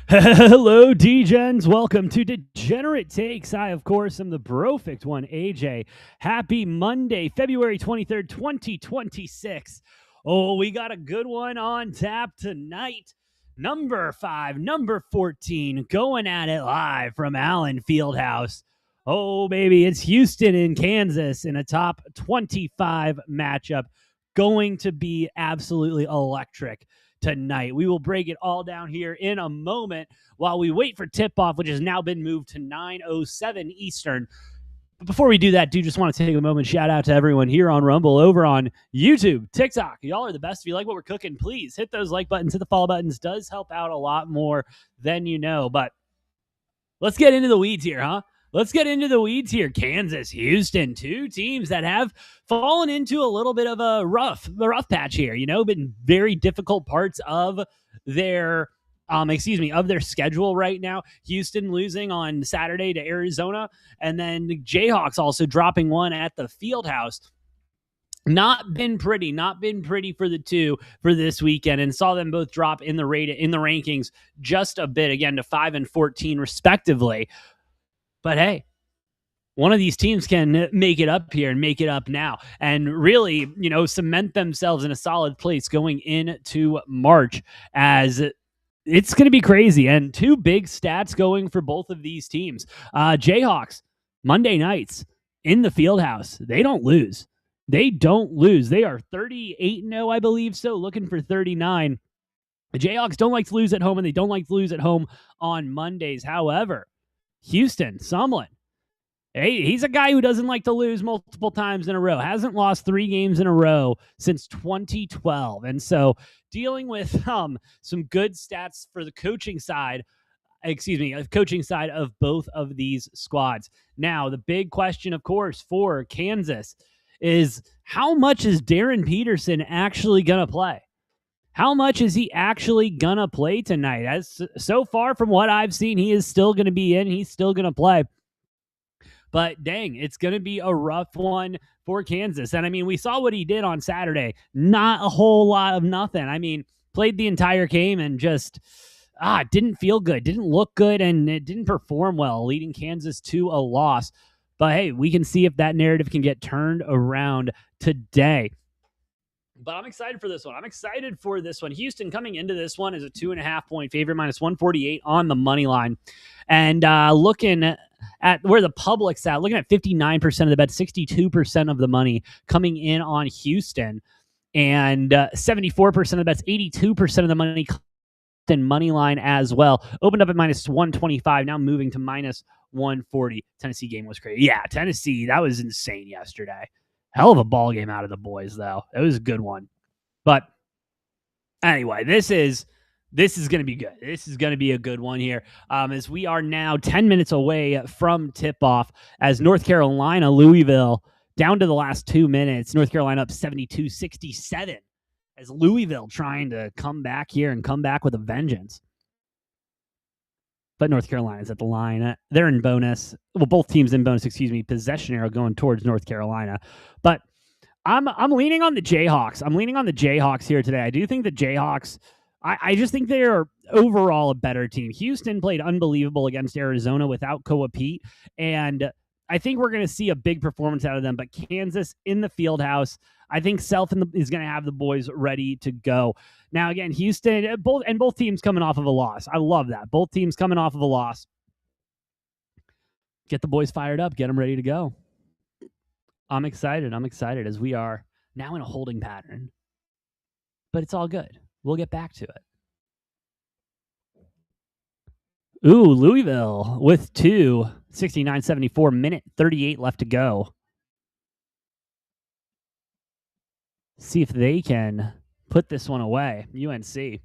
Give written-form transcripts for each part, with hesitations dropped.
Hello, D-Gens. Welcome to Degenerate Takes. I, of course, am the Brofect one, AJ. Happy Monday, February 23rd, 2026. Oh, we got a good one on tap tonight. Number 5, number 14, going at it live from Allen Fieldhouse. Oh, baby, it's Houston and Kansas in a top 25 matchup. Going to be absolutely electric tonight. We will break it all down here in a moment while we wait for tip-off, which has now been moved to 9:07 Eastern. But before we do that, just want to take a moment, shout out to everyone here on Rumble, over on YouTube, TikTok. Y'all are the best. If you like what we're cooking, please hit those like buttons, hit the follow buttons. Does help out a lot more than you know. But let's get into the weeds here, huh? Let's get into the weeds here. Kansas, Houston, two teams that have fallen into a little bit of a rough patch here. Been very difficult parts of their of their schedule right now. Houston losing on Saturday to Arizona, and then the Jayhawks also dropping one at the Fieldhouse. Not been pretty for the two for this weekend, and saw them both drop in the rankings just a bit, again, to 5 and 14 respectively. But hey, one of these teams can make it up here and make it up now and really, cement themselves in a solid place going into March, as it's going to be crazy. And two big stats going for both of these teams. Jayhawks, Monday nights in the Fieldhouse, they don't lose. They are 38-0, I believe so, looking for 39. The Jayhawks don't like to lose at home, and they don't like to lose at home on Mondays. However, Houston, Sumlin, hey, he's a guy who doesn't like to lose multiple times in a row. Hasn't lost 3 games in a row since 2012. And so dealing with some good stats for the coaching side of both of these squads. Now, the big question, of course, for Kansas is, how much is Darren Peterson actually going to play? How much is he actually going to play tonight? As so far from what I've seen, he is still going to be in. He's still going to play. But dang, it's going to be a rough one for Kansas. And I mean, we saw what he did on Saturday. Not a whole lot of nothing. I mean, played the entire game and just didn't feel good, didn't look good, and it didn't perform well, leading Kansas to a loss. But hey, we can see if that narrative can get turned around today. But I'm excited for this one. Houston coming into this one is a 2.5-point favorite, minus 148 on the money line. And looking at where the public's at, looking at 59% of the bet, 62% of the money coming in on Houston, and 74% of the bets, 82% of the money in money line as well. Opened up at minus 125, now moving to minus 140. Tennessee game was crazy. Yeah, Tennessee, that was insane yesterday. Hell of a ball game out of the boys, though. It was a good one. But anyway, this is going to be good. This is going to be a good one here, as we are now 10 minutes away from tip-off, as North Carolina, Louisville, down to the last 2 minutes. North Carolina up 72-67, as Louisville trying to come back here and come back with a vengeance. But North Carolina's at the line. They're in bonus. Well, both teams in bonus, possession arrow going towards North Carolina. But I'm leaning on the Jayhawks. I'm leaning on the Jayhawks here today. I do think the Jayhawks, I just think they are overall a better team. Houston played unbelievable against Arizona without Koa Pete, and I think we're going to see a big performance out of them. But Kansas in the Fieldhouse, I think Self is going to have the boys ready to go. Now, again, Houston, both teams coming off of a loss. I love that. Both teams coming off of a loss. Get the boys fired up. Get them ready to go. I'm excited as we are now in a holding pattern. But it's all good. We'll get back to it. Ooh, Louisville with 2, 69-74, minute 38 left to go. See if they can put this one away. UNC.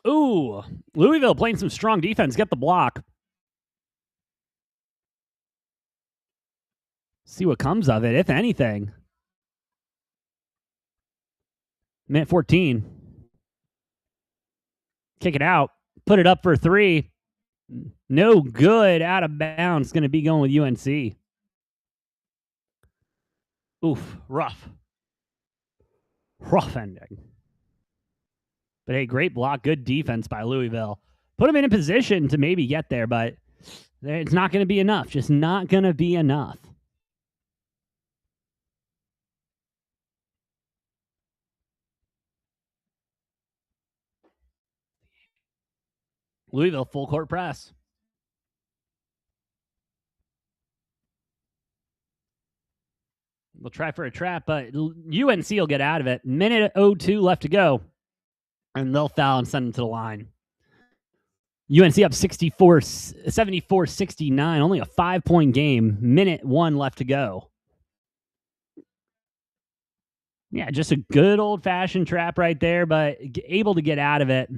Ooh, Louisville playing some strong defense. Get the block. See what comes of it, if anything. Minute 14. Kick it out. Put it up for 3. No good. Out of bounds. Going to be going with UNC. Oof. Rough ending. But hey, great block, good defense by Louisville. Put them in a position to maybe get there, but it's not going to be enough. Just not going to be enough. Louisville full court press. We'll try for a trap, but UNC will get out of it. Minute 02 left to go. And they'll foul and send them to the line. UNC up 74-69. Only a 5-point game. Minute 1 left to go. Yeah, just a good old-fashioned trap right there, but able to get out of it.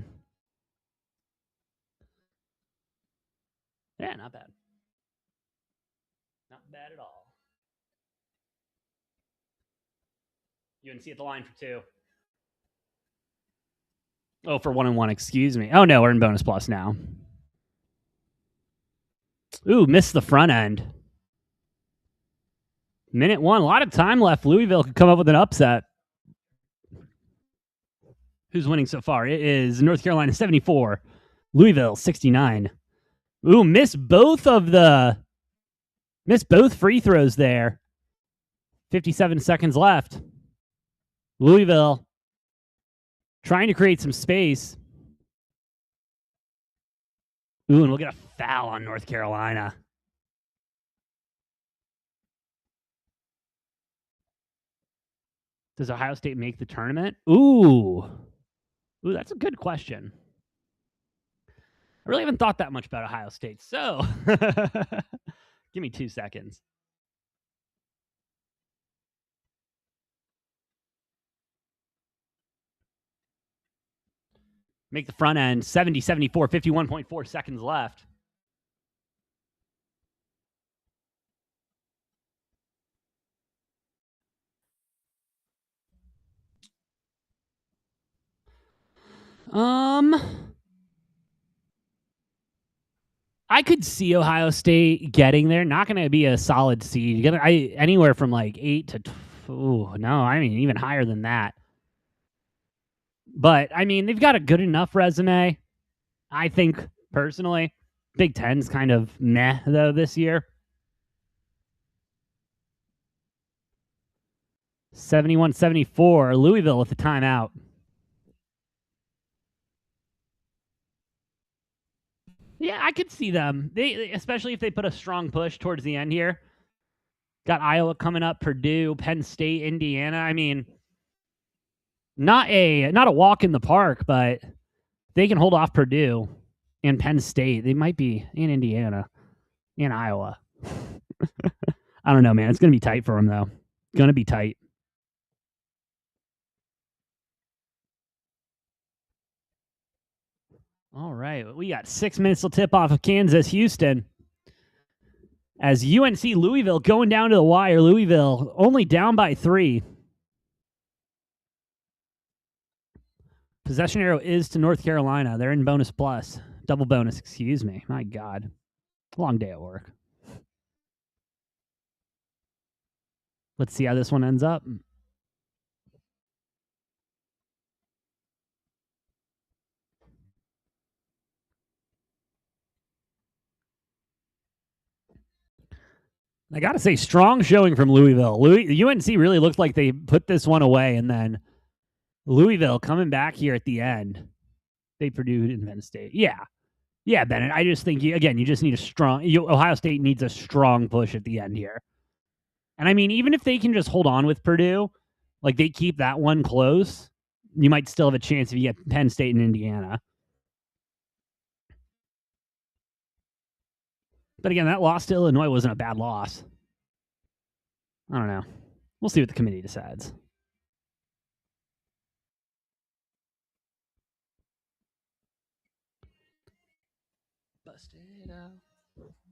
Yeah, not bad. Not bad at all. UNC at the line for 2. Oh, for 1-1, excuse me. Oh, no, we're in bonus plus now. Ooh, missed the front end. Minute 1, a lot of time left. Louisville could come up with an upset. Who's winning so far? It is North Carolina 74, Louisville 69. Ooh, missed both free throws there. 57 seconds left. Louisville trying to create some space. Ooh, and we'll get a foul on North Carolina. Does Ohio State make the tournament? Ooh, that's a good question. I really haven't thought that much about Ohio State, so give me 2 seconds. Make the front end 70-74, 51.4 seconds left. I could see Ohio State getting there. Not going to be a solid seed. Anywhere from like 8 to even higher than that. But I mean, they've got a good enough resume. I think personally, Big Ten's kind of meh though this year. 71-74, Louisville with the timeout. Yeah, I could see them. They especially if they put a strong push towards the end here. Got Iowa coming up, Purdue, Penn State, Indiana. I mean, not a walk in the park, but they can hold off Purdue and Penn State. They might be in Indiana and Iowa. I don't know, man. It's going to be tight for them, though. Going to be tight. All right. We got 6 minutes till tip off of Kansas, Houston. As UNC Louisville going down to the wire. Louisville only down by 3. Possession arrow is to North Carolina. They're in bonus plus. Double bonus, excuse me. My God. Long day at work. Let's see how this one ends up. I got to say, strong showing from Louisville. UNC really looked like they put this one away, and then Louisville coming back here at the end. They Purdue and Penn State. Yeah, Bennett. I just think, you just need a strong... Ohio State needs a strong push at the end here. And I mean, even if they can just hold on with Purdue, like they keep that one close, you might still have a chance if you get Penn State and Indiana. But again, that loss to Illinois wasn't a bad loss. I don't know. We'll see what the committee decides. Busted out.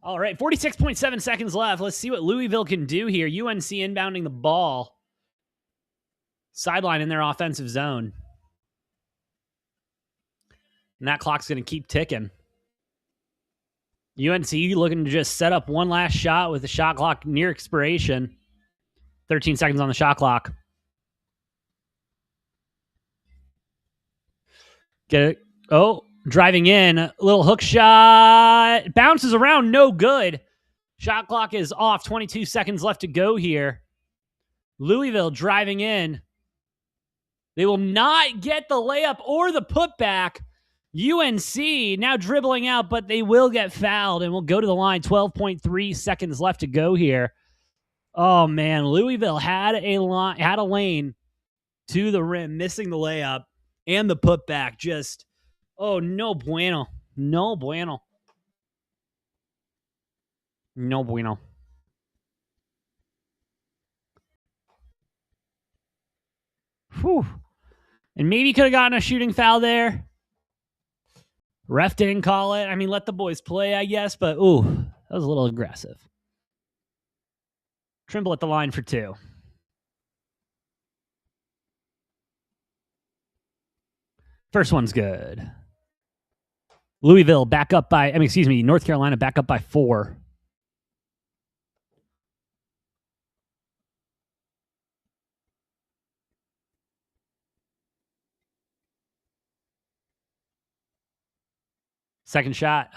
All right, 46.7 seconds left. Let's see what Louisville can do here. UNC inbounding the ball. Sideline in their offensive zone. And that clock's going to keep ticking. UNC looking to just set up one last shot with the shot clock near expiration. 13 seconds on the shot clock. Get it. Oh, driving in. A little hook shot. Bounces around. No good. Shot clock is off. 22 seconds left to go here. Louisville driving in. They will not get the layup or the putback. UNC now dribbling out, but they will get fouled and will go to the line. 12.3 seconds left to go here. Oh, man. Louisville had a lane to the rim, missing the layup and the putback. Just, oh, no bueno. No bueno. No bueno. Whew. And maybe could have gotten a shooting foul there. Ref didn't call it. I mean, let the boys play, I guess, but ooh, that was a little aggressive. Trimble at the line for 2. First one's good. Louisville back up by, North Carolina back up by 4. Second shot.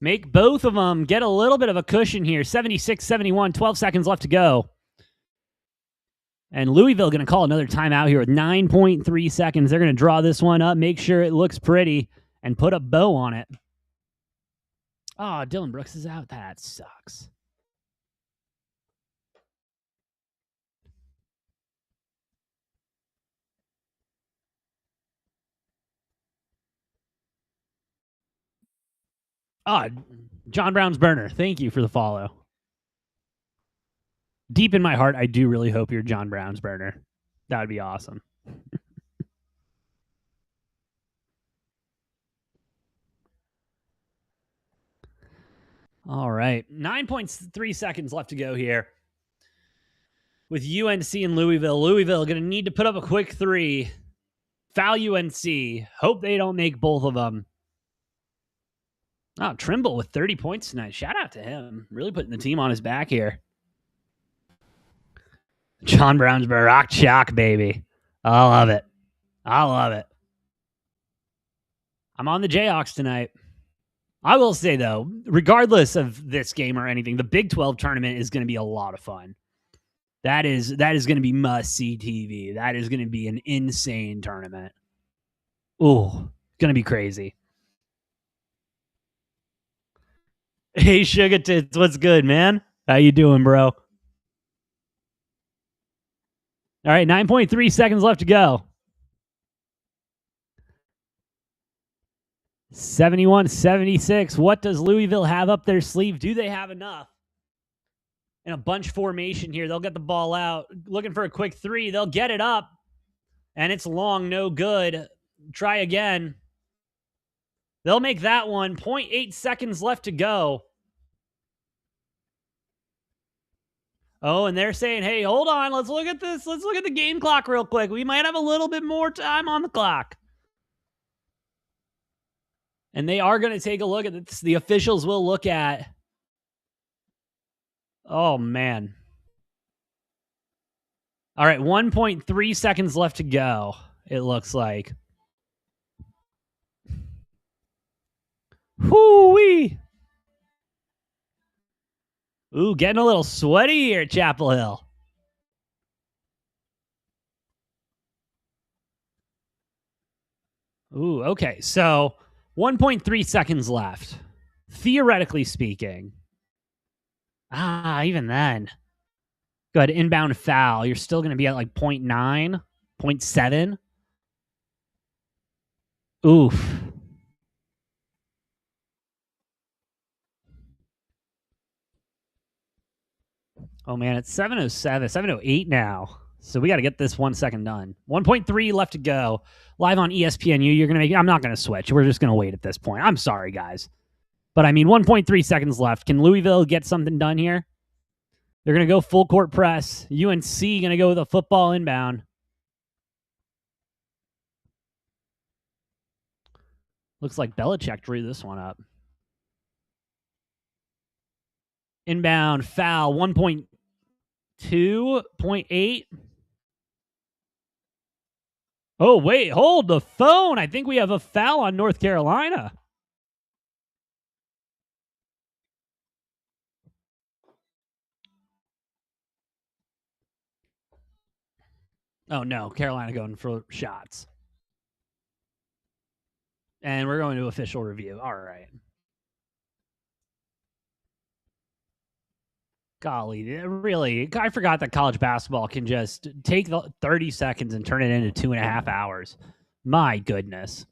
Make both of them get a little bit of a cushion here. 76-71, 12 seconds left to go. And Louisville going to call another timeout here with 9.3 seconds. They're going to draw this one up, make sure it looks pretty, and put a bow on it. Oh, Dylan Brooks is out. That sucks. Oh, John Brown's burner. Thank you for the follow. Deep in my heart, I do really hope you're John Brown's burner. That would be awesome. All right. 9.3 seconds left to go here with UNC and Louisville. Louisville going to need to put up a quick 3. Foul UNC. Hope they don't make both of them. Oh, Trimble with 30 points tonight. Shout out to him. Really putting the team on his back here. John Brown's Barack Chalk, baby. I love it. I love it. I'm on the Jayhawks tonight. I will say, though, regardless of this game or anything, the Big 12 tournament is going to be a lot of fun. That is going to be must-see TV. That is going to be an insane tournament. Ooh, going to be crazy. Hey, Sugar Tits, what's good, man? How you doing, bro? All right, 9.3 seconds left to go. 71-76. What does Louisville have up their sleeve? Do they have enough? In a bunch formation here, they'll get the ball out. Looking for a quick 3. They'll get it up. And it's long, no good. Try again. They'll make that one. 0.8 seconds left to go. Oh, and they're saying, hey, hold on. Let's look at this. Let's look at the game clock real quick. We might have a little bit more time on the clock. And they are going to take a look at this. The officials will look at. Oh, man. All right, 1.3 seconds left to go, it looks like. Whoo-wee. Ooh, getting a little sweaty here at Chapel Hill. Ooh, okay. So 1.3 seconds left. Theoretically speaking. Even then. Go ahead, inbound foul. You're still going to be at like 0.9, 0.7. Oof. Oh, man, it's 7:07, 7:08 now. So we got to get this 1 second done. 1.3 left to go. Live on ESPNU. You're going to make. I'm not going to switch. We're just going to wait at this point. I'm sorry, guys. But I mean, 1.3 seconds left. Can Louisville get something done here? They're going to go full court press. UNC going to go with a football inbound. Looks like Belichick drew this one up. Inbound foul, 1.2, 0.8. Oh, wait, hold the phone. I think we have a foul on North Carolina. Oh, no. Carolina going for shots. And we're going to official review. All right. Golly, really, I forgot that college basketball can just take the 30 seconds and turn it into 2.5 hours. My goodness.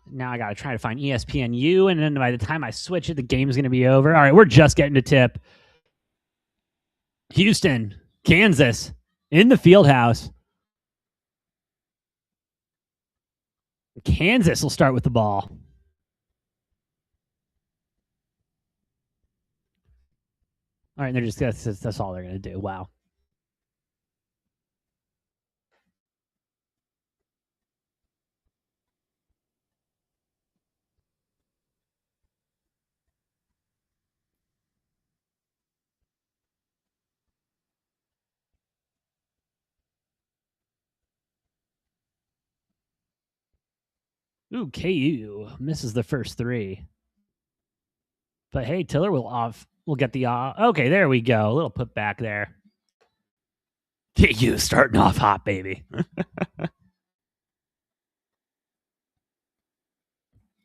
Now I got to try to find ESPNU, and then by the time I switch it, the game's going to be over. All right, we're just getting to tip. Houston, Kansas, in the field house. Kansas will start with the ball. All right, they're just that's all they're going to do. Wow. Ooh, KU misses the first three. But hey, Tiller will get the okay, there we go. A little put back there. KU starting off hot, baby.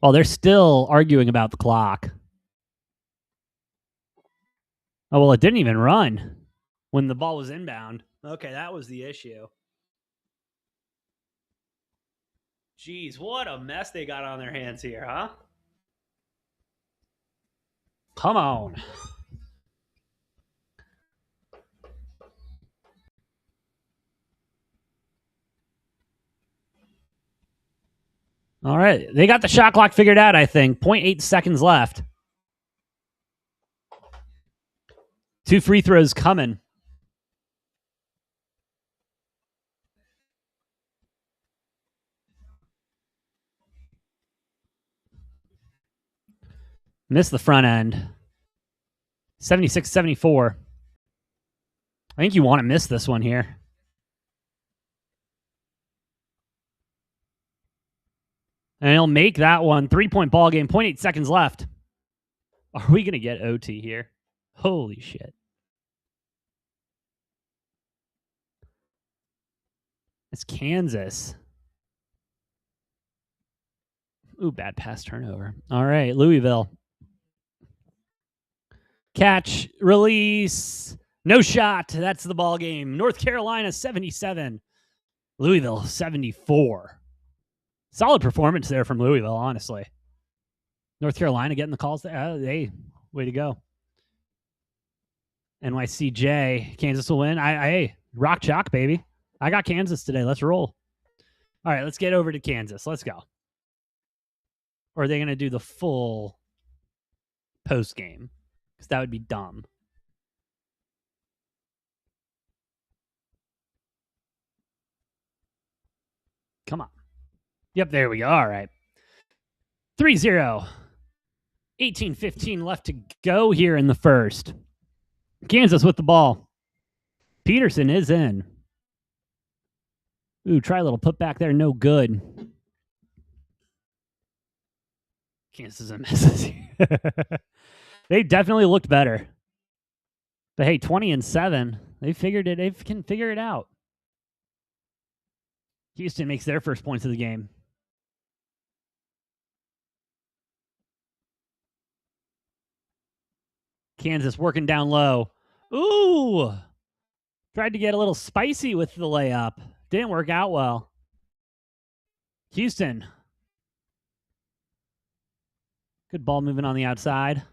Well, they're still arguing about the clock. Oh, well, it didn't even run when the ball was inbound. Okay, that was the issue. Jeez, what a mess they got on their hands here, huh? Come on. All right. They got the shot clock figured out, I think. 0.8 seconds left. 2 free throws coming. Missed the front end. 76-74. I think you want to miss this one here. And he'll make that one. 3-point ball game. 0.8 seconds left. Are we going to get OT here? Holy shit. It's Kansas. Ooh, bad pass turnover. All right, Louisville. Catch, release, no shot. That's the ball game. North Carolina 77, Louisville 74. Solid performance there from Louisville, honestly. North Carolina getting the calls. Hey, way to go. NYCJ, Kansas will win. Hey, rock chalk, baby. I got Kansas today. Let's roll. All right, let's get over to Kansas. Let's go. Or are they going to do the full post game? Because that would be dumb. Come on. Yep, there we go. All right. 3-0. 18-15 left to go here in the first. Kansas with the ball. Peterson is in. Ooh, try a little putback there. No good. Kansas misses. They definitely looked better. But hey, 20-7. They figured it. They can figure it out. Houston makes their first points of the game. Kansas working down low. Ooh. Tried to get a little spicy with the layup. Didn't work out well. Houston. Good ball moving on the outside.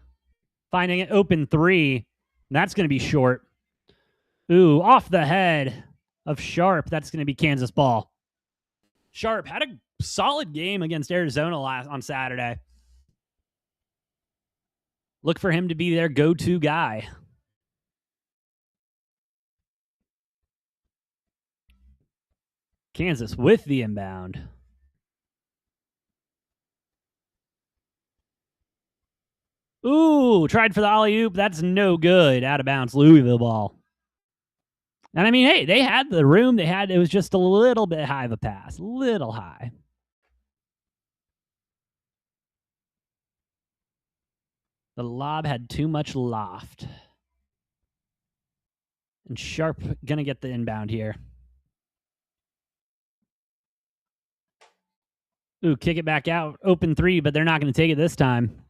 Finding an open three. That's going to be short. Ooh, off the head of Sharp. That's going to be Kansas ball. Sharp had a solid game against Arizona on Saturday. Look for him to be their go-to guy. Kansas with the inbound. Ooh, tried for the alley-oop. That's no good. Out of bounds. Louisville ball. And I mean, hey, they had the room. It was just a little bit high of a pass. Little high. The lob had too much loft. And Sharp going to get the inbound here. Ooh, kick it back out. Open three, but they're not going to take it this time.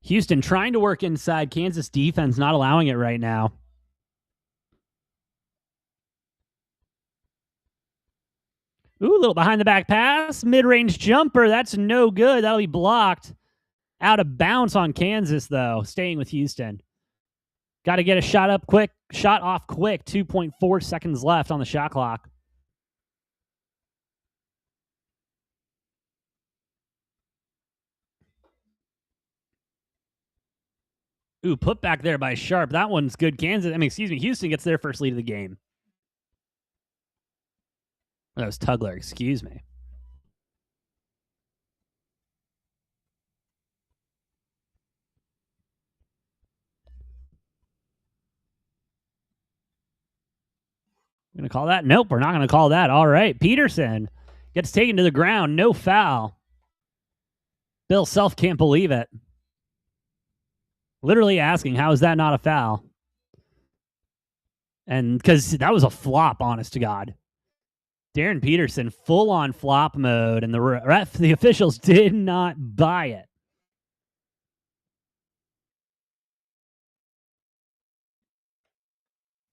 Houston trying to work inside. Kansas defense not allowing it right now. Ooh, a little behind the back pass. Mid-range jumper. That's no good. That'll be blocked. Out of bounds on Kansas, though. Staying with Houston. Got to get a shot up quick. Shot off quick. 2.4 seconds left on the shot clock. Ooh, put back there by Sharp. That one's good. Houston gets their first lead of the game. That was Tugler. Excuse me. We're going to call that? Nope, we're not going to call that. All right. Peterson gets taken to the ground. No foul. Bill Self can't believe it. Literally asking, how is that not a foul? And because that was a flop, honest to God. Darren Peterson, full-on flop mode, and the officials did not buy it.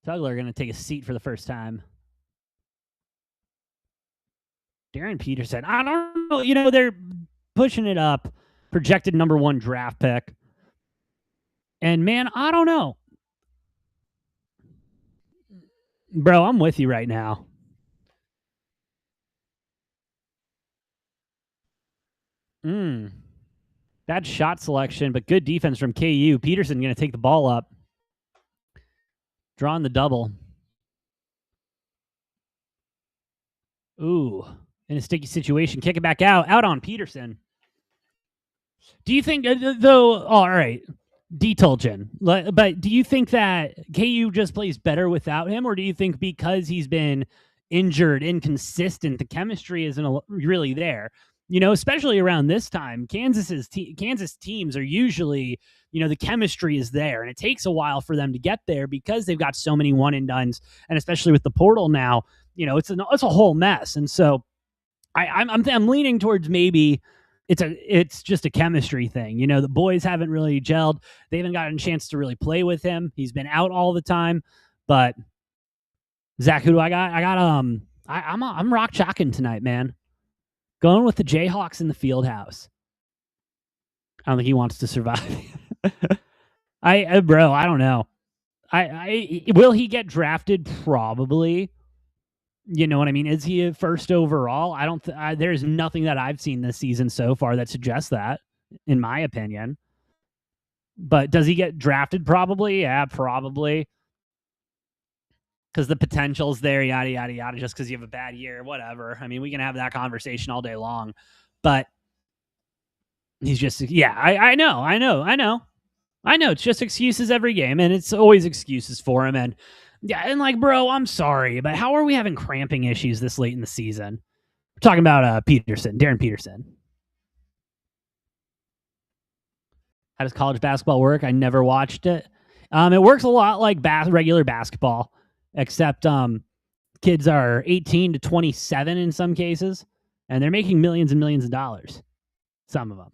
Tugler going to take a seat for the first time. Darren Peterson, I don't know. You know, they're pushing it up. Projected number 1 draft pick. And, man, I don't know. Bro, I'm with you right now. Bad shot selection, but good defense from KU. Peterson going to take the ball up. Drawing the double. Ooh, in a sticky situation. Kick it back out. Out on Peterson. Do you think, though, all right, Detolgen, but do you think that KU just plays better without him, or do you think because he's been injured, inconsistent, the chemistry isn't really there? You know, especially around this time, Kansas teams are usually, you know, the chemistry is there, and it takes a while for them to get there because they've got so many one and dones, and especially with the portal now, you know, it's a whole mess. And so, I'm leaning towards maybe it's just a chemistry thing. You know, the boys haven't really gelled. They haven't gotten a chance to really play with him. He's been out all the time. But Zach, who do I got? I'm rock chalking tonight, man. Going with the Jayhawks in the field house. I don't think he wants to survive. Bro, I don't know. Will he get drafted? Probably. You know what I mean? Is he a first overall? I don't. There's nothing that I've seen this season so far that suggests that, in my opinion. But does he get drafted? Probably. Yeah, probably. Because the potential's there, yada, yada, yada, just because you have a bad year, whatever. I mean, we can have that conversation all day long. But he's just, yeah, I know. It's just excuses every game, and it's always excuses for him. And yeah, and like, bro, I'm sorry, but how are we having cramping issues this late in the season? We're talking about Darren Peterson. How does college basketball work? I never watched it. It works a lot like regular basketball, except kids are 18 to 27 in some cases, and they're making millions and millions of dollars. Some of them.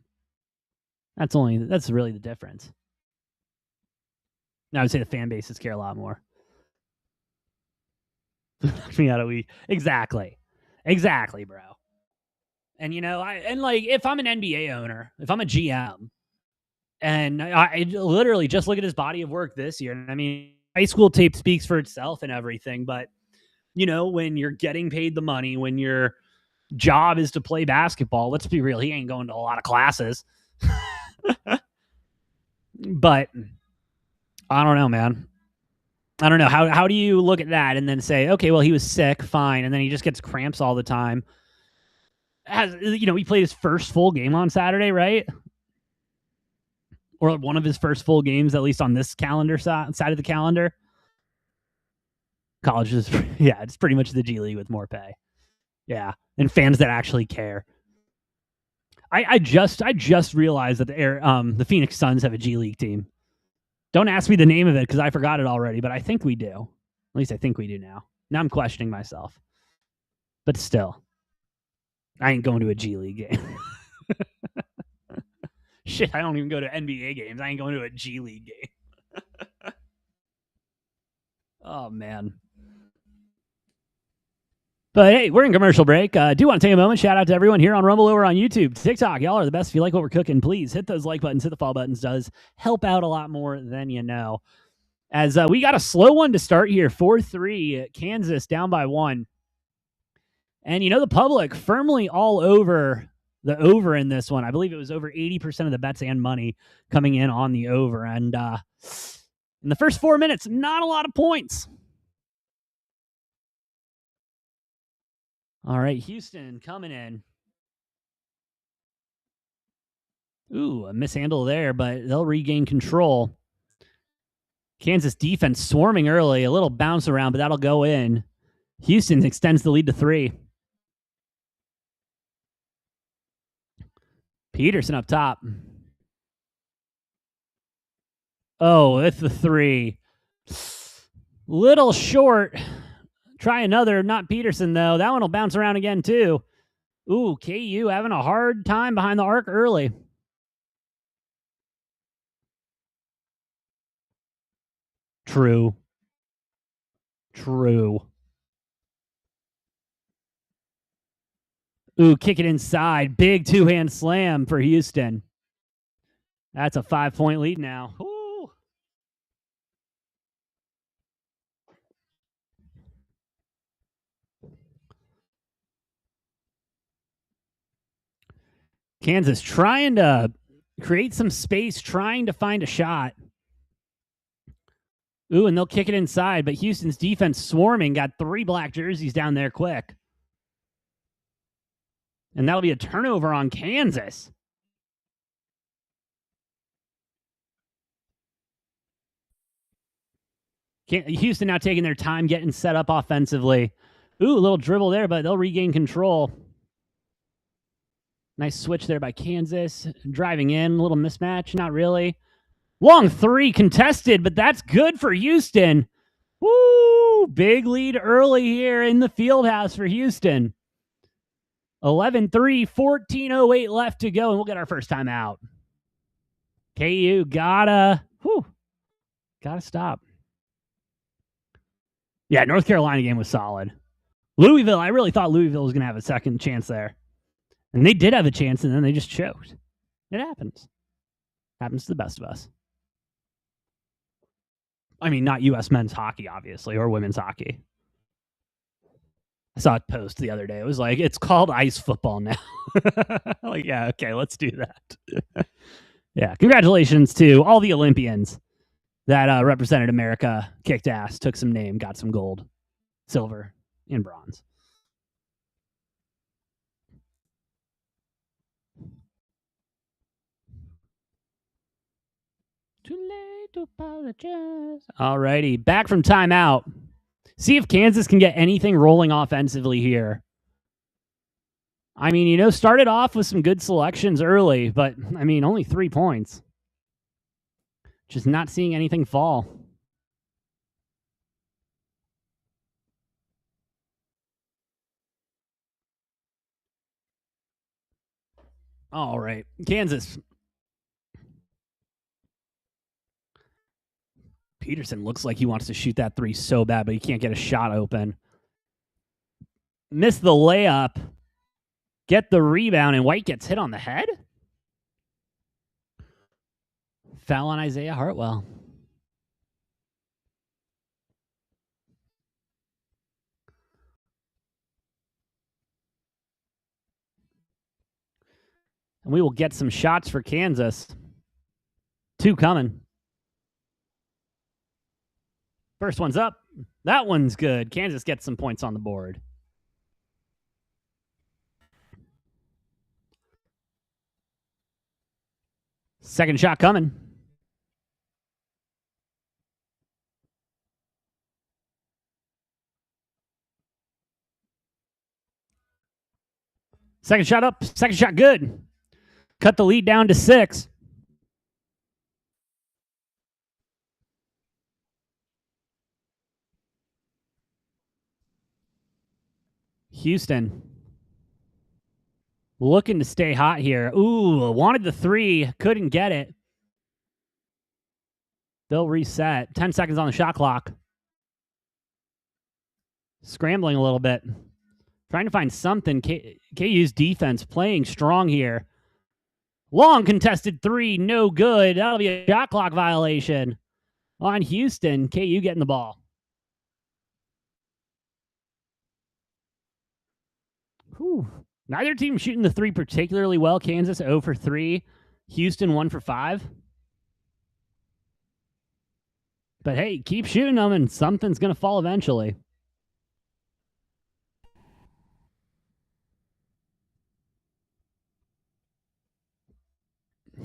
That's really the difference. Now I would say the fan bases care a lot more. Exactly, bro. And you know, if I'm an NBA owner, if I'm a GM, and I literally just look at his body of work this year, and I mean, high school tape speaks for itself and everything, but you know, when you're getting paid the money, when your job is to play basketball, let's be real, he ain't going to a lot of classes. But I don't know, man. I don't know. How do you look at that and then say, okay, well, he was sick, fine, and then he just gets cramps all the time? He played his first full game on Saturday, right? or one of his first full games, at least on this calendar side of the calendar. College is, yeah, it's pretty much the G League with more pay. Yeah, and fans that actually care. I just realized that the Phoenix Suns have a G League team. Don't ask me the name of it because I forgot it already, but I think we do. At least I think we do now. Now I'm questioning myself. But still, I ain't going to a G League game. Shit, I don't even go to NBA games. I ain't going to a G League game. Oh, man. But hey, we're in commercial break. Do want to take a moment. Shout out to everyone here on Rumble, over on YouTube, TikTok. Y'all are the best. If you like what we're cooking, please hit those like buttons, hit the follow buttons. Does help out a lot more than you know. As we got a slow one to start here, 4-3, Kansas down by 1. And you know, the public firmly all over the over in this one. I believe it was over 80% of the bets and money coming in on the over. And in the first 4 minutes, not a lot of points. All right, Houston coming in. Ooh, a mishandle there, but they'll regain control. Kansas defense swarming early, a little bounce around, but that'll go in. Houston extends the lead to 3. Peterson up top. Oh, it's the 3. Little short. Try another, not Peterson, though. That one will bounce around again, too. Ooh, KU having a hard time behind the arc early. True. Ooh, kick it inside. Big two-hand slam for Houston. That's a 5-point lead now. Ooh. Kansas trying to create some space, trying to find a shot. Ooh, and they'll kick it inside, but Houston's defense swarming, got 3 black jerseys down there quick. And that'll be a turnover on Kansas. Houston now taking their time getting set up offensively. Ooh, a little dribble there, but they'll regain control. Nice switch there by Kansas. Driving in, a little mismatch, not really. Long 3 contested, but that's good for Houston. Woo! Big lead early here in the field house for Houston. 11-3, 14:08 left to go, and we'll get our first time out. KU gotta stop. Yeah, North Carolina game was solid. Louisville, I really thought Louisville was going to have a second chance there. And they did have a chance, and then they just choked. It happens. Happens to the best of us. I mean, not U.S. men's hockey, obviously, or women's hockey. I saw a post the other day. It was like, it's called ice football now. Like, yeah, okay, let's do that. Yeah, congratulations to all the Olympians that represented America, kicked ass, took some name, got some gold, silver, and bronze. Too late to apologize. All righty, back from timeout. See if Kansas can get anything rolling offensively here. I mean, you know, started off with some good selections early, but, I mean, only 3 points. Just not seeing anything fall. All right, Kansas. Peterson looks like he wants to shoot that 3 so bad, but he can't get a shot open. Missed the layup. Get the rebound, and White gets hit on the head? Foul on Isaiah Hartwell. And we will get some shots for Kansas. 2 coming. First one's up. That one's good. Kansas gets some points on the board. Second shot coming. Second shot up. Second shot good. Cut the lead down to 6. Houston looking to stay hot here. Ooh, wanted the 3. Couldn't get it. They'll reset. 10 seconds on the shot clock. Scrambling a little bit. Trying to find something. KU's defense playing strong here. Long contested 3. No good. That'll be a shot clock violation on Houston. KU getting the ball. Whew. Neither team shooting the 3 particularly well. Kansas 0 for 3. Houston 1 for 5. But hey, keep shooting them and something's going to fall eventually.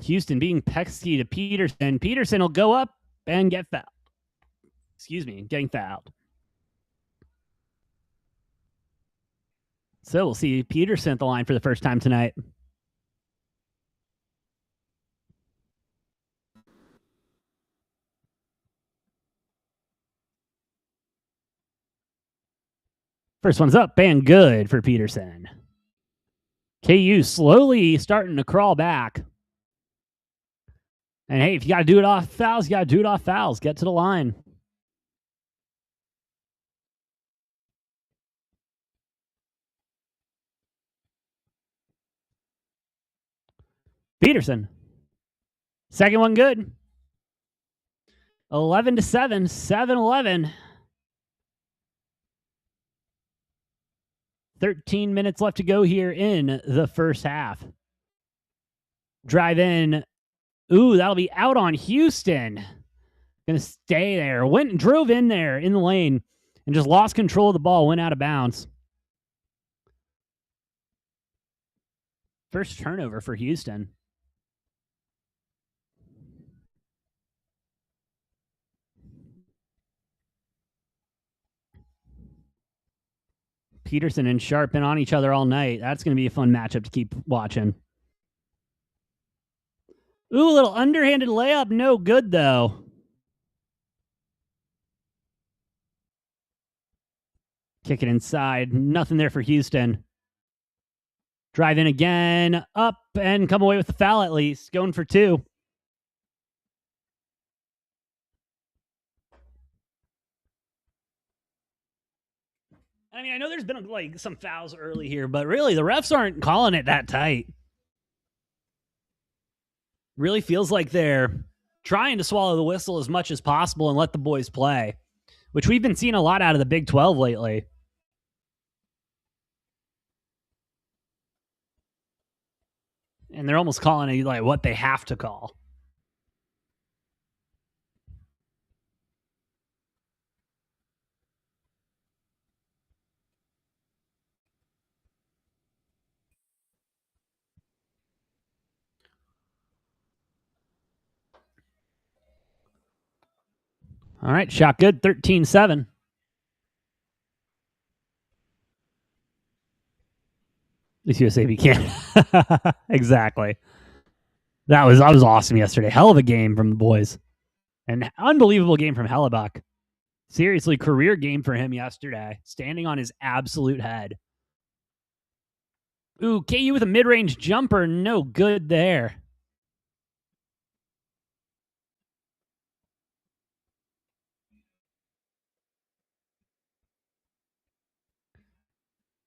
Houston being pesky to Peterson. Peterson will go up and get fouled. Excuse me, getting fouled. So we'll see Peterson at the line for the first time tonight. First one's up and good for Peterson. KU slowly starting to crawl back. And hey, if you got to do it off fouls, you got to do it off fouls. Get to the line. Peterson. Second one good. 11-7, 7-11. 13 minutes left to go here in the first half. Drive in. Ooh, that'll be out on Houston. Gonna stay there. Drove in there in the lane and just lost control of the ball. Went out of bounds. First turnover for Houston. Peterson and Sharp been on each other all night. That's going to be a fun matchup to keep watching. Ooh, a little underhanded layup. No good, though. Kick it inside. Nothing there for Houston. Drive in again. Up and come away with the foul at least. Going for 2. I mean, I know there's been like some fouls early here, but really the refs aren't calling it that tight. Really feels like they're trying to swallow the whistle as much as possible and let the boys play, which we've been seeing a lot out of the Big 12 lately. And they're almost calling it like what they have to call. All right, shot good, 13-7. At least USAB can. Exactly. That was awesome yesterday. Hell of a game from the boys. An unbelievable game from Hellebuck. Seriously, career game for him yesterday. Standing on his absolute head. Ooh, KU with a mid-range jumper. No good there.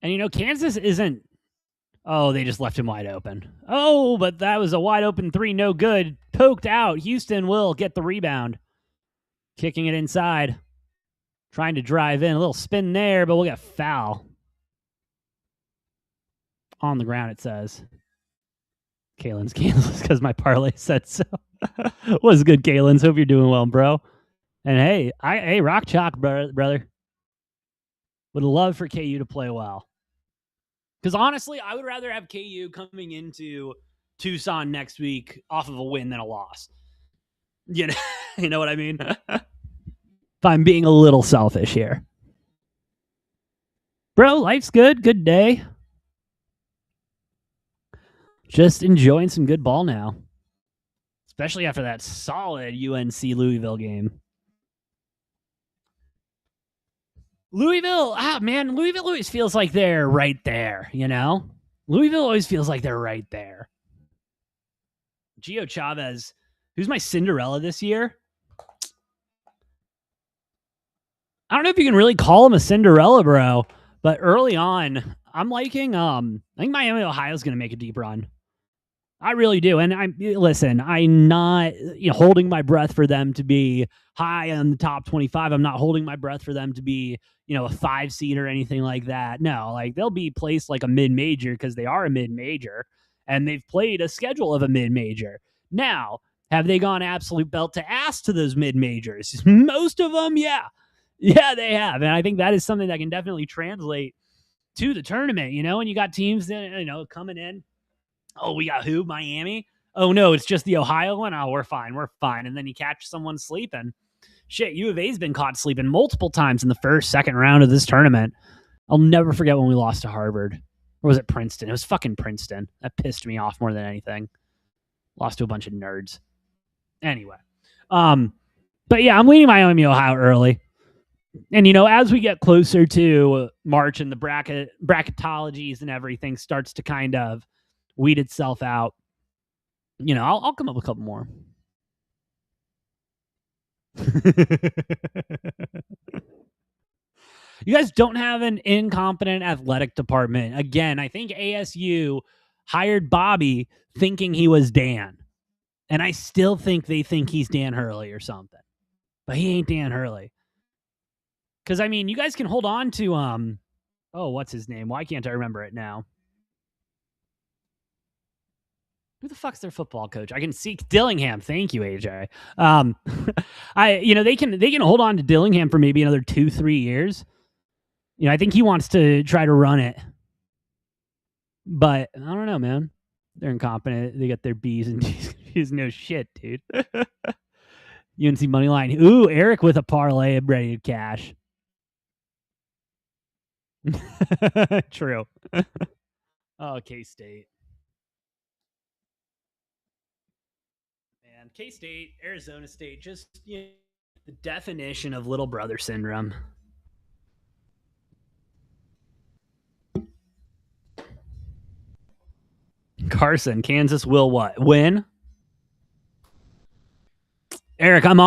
And, you know, Kansas isn't... Oh, they just left him wide open. Oh, but that was a wide open 3. No good. Poked out. Houston will get the rebound. Kicking it inside. Trying to drive in. A little spin there, but we'll get foul. On the ground, it says. Kalen's Kansas, because my parlay said so. Was good, Kalen's. Hope you're doing well, bro. And hey, Rock Chalk, brother. Would love for KU to play well. Because honestly, I would rather have KU coming into Tucson next week off of a win than a loss. You know what I mean? If I'm being a little selfish here. Bro, life's good. Good day. Just enjoying some good ball now, especially after that solid UNC Louisville game. Louisville, man, Louisville always feels like they're right there, you know? Louisville always feels like they're right there. Gio Chavez, who's my Cinderella this year? I don't know if you can really call him a Cinderella, bro, but early on, I'm liking, I think Miami, Ohio's going to make a deep run. I really do. And I'm not holding my breath for them to be high on the top 25. I'm not holding my breath for them to be, a 5 seed or anything like that. No, like they'll be placed like a mid-major because they are a mid-major and they've played a schedule of a mid-major. Now, have they gone absolute belt to ass to those mid-majors? Most of them, yeah. Yeah, they have. And I think that is something that can definitely translate to the tournament, and you got teams that, coming in. Oh, we got who? Miami? Oh, no, it's just the Ohio one? Oh, we're fine. We're fine. And then you catch someone sleeping. Shit, U of A's been caught sleeping multiple times in the first, second round of this tournament. I'll never forget when we lost to Harvard. Or was it Princeton? It was fucking Princeton. That pissed me off more than anything. Lost to a bunch of nerds. Anyway. But yeah, I'm leaning Miami, Ohio early. And, as we get closer to March and the bracketologies and everything starts to kind of weed itself out, I'll come up with a couple more. You guys don't have an incompetent athletic department. Again, I think ASU hired Bobby thinking he was Dan. And I still think they think he's Dan Hurley or something. But he ain't Dan Hurley. Because, you guys can hold on to, what's his name? Why can't I remember it now? Who the fuck's their football coach? I can see Dillingham. Thank you, AJ. They can hold on to Dillingham for maybe another 2-3 years. I think he wants to try to run it. But I don't know, man. They're incompetent. They got their B's and D's. No shit, dude. UNC money line. Ooh, Eric with a parlay ready to cash. True. Oh, K-State. Man, K-State, Arizona State, just the definition of little brother syndrome. Carson, Kansas will what? Win? Eric, I am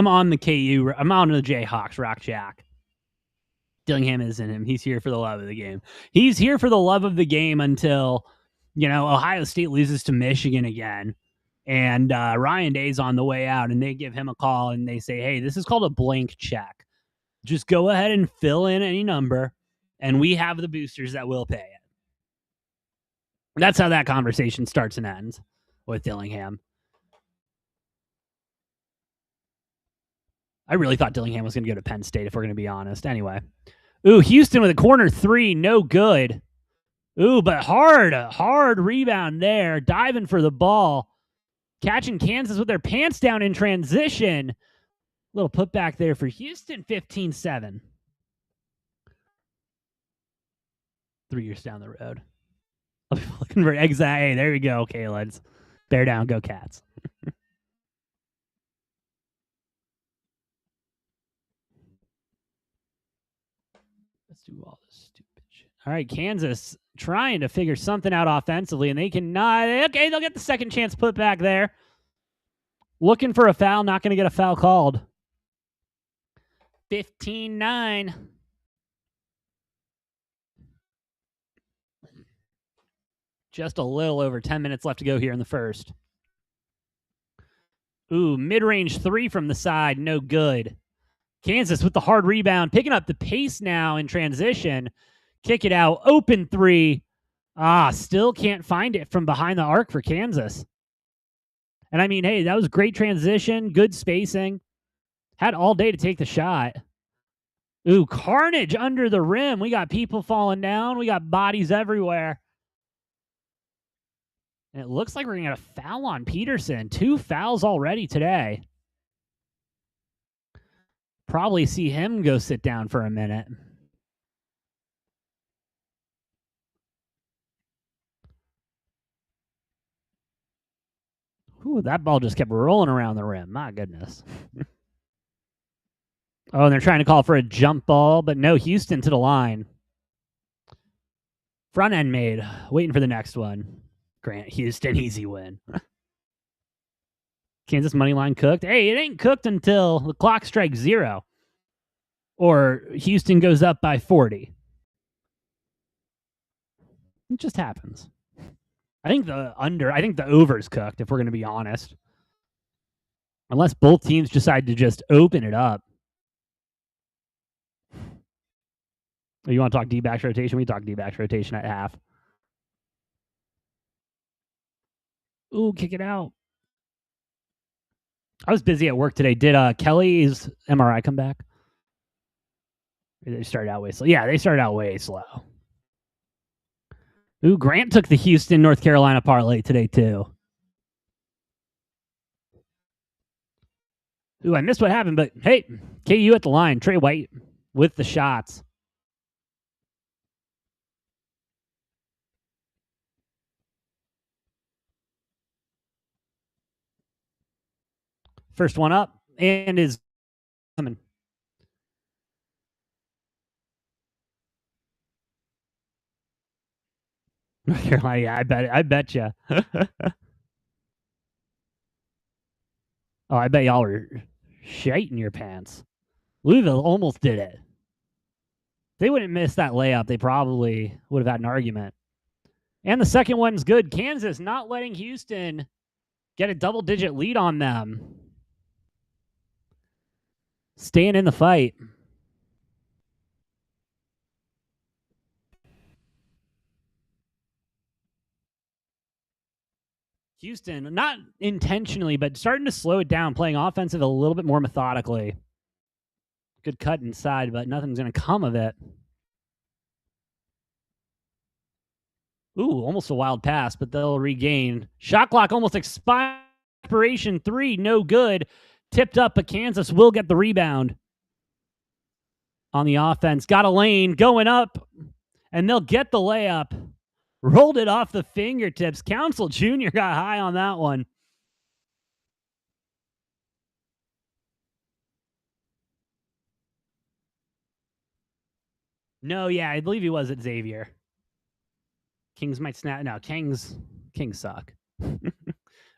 on the KU. I'm on the Jayhawks, Rock Jack. Dillingham isn't him. He's here for the love of the game. He's here for the love of the game until, Ohio State loses to Michigan again. And Ryan Day's on the way out, and they give him a call, and they say, hey, this is called a blank check. Just go ahead and fill in any number, and we have the boosters that will pay it. That's how that conversation starts and ends with Dillingham. I really thought Dillingham was going to go to Penn State, if we're going to be honest. Anyway. Ooh, Houston with a corner 3. No good. Ooh, but hard rebound there. Diving for the ball. Catching Kansas with their pants down in transition. Little putback there for Houston, 15-7. 3 years down the road. I'll be looking for exact. Hey, there you go. Okay, let's bear down. Go Cats. Let's do all this stupid shit. All right, Kansas trying to figure something out offensively, and they cannot. Okay, they'll get the second chance put back there. Looking for a foul, not going to get a foul called. 15-9. Just a little over 10 minutes left to go here in the first. Ooh, mid-range 3 from the side, no good. Kansas with the hard rebound, picking up the pace now in transition. Kick it out, open 3. Still can't find it from behind the arc for Kansas. And hey, that was great transition, good spacing. Had all day to take the shot. Ooh, carnage under the rim. We got people falling down. We got bodies everywhere. And it looks like we're going to get a foul on Peterson. 2 fouls already today. Probably see him go sit down for a minute. Ooh, that ball just kept rolling around the rim. My goodness. Oh, and they're trying to call for a jump ball, but no, Houston to the line. Front end made. Waiting for the next one. Grant, Houston, easy win. Kansas money line cooked. Hey, it ain't cooked until the clock strikes 0. Or Houston goes up by 40. It just happens. I think the over's cooked, if we're going to be honest. Unless both teams decide to just open it up. Oh, you want to talk D-backs rotation? We talk D-backs rotation at half. Ooh, kick it out. I was busy at work today. Did Kelly's MRI come back? They started out way slow. Yeah, they started out way slow. Ooh, Grant took the Houston, North Carolina parlay today, too. Ooh, I missed what happened, but hey, KU at the line. Trey White with the shots. First one up and is coming. North Carolina, yeah, I bet you. Oh, I bet y'all were shiting your pants. Louisville almost did it. If they wouldn't miss that layup, they probably would have had an argument. And the second one's good. Kansas not letting Houston get a double-digit lead on them. Staying in the fight. Houston, not intentionally, but starting to slow it down, playing offensive a little bit more methodically. Good cut inside, but nothing's going to come of it. Ooh, almost a wild pass, but they'll regain. Shot clock almost expiration 3, no good. Tipped up, but Kansas will get the rebound on the offense. Got a lane, going up, and they'll get the layup. Rolled it off the fingertips. Council Jr. got high on that one. No, yeah, I believe he was at Xavier. Kings might snap. No, Kings suck.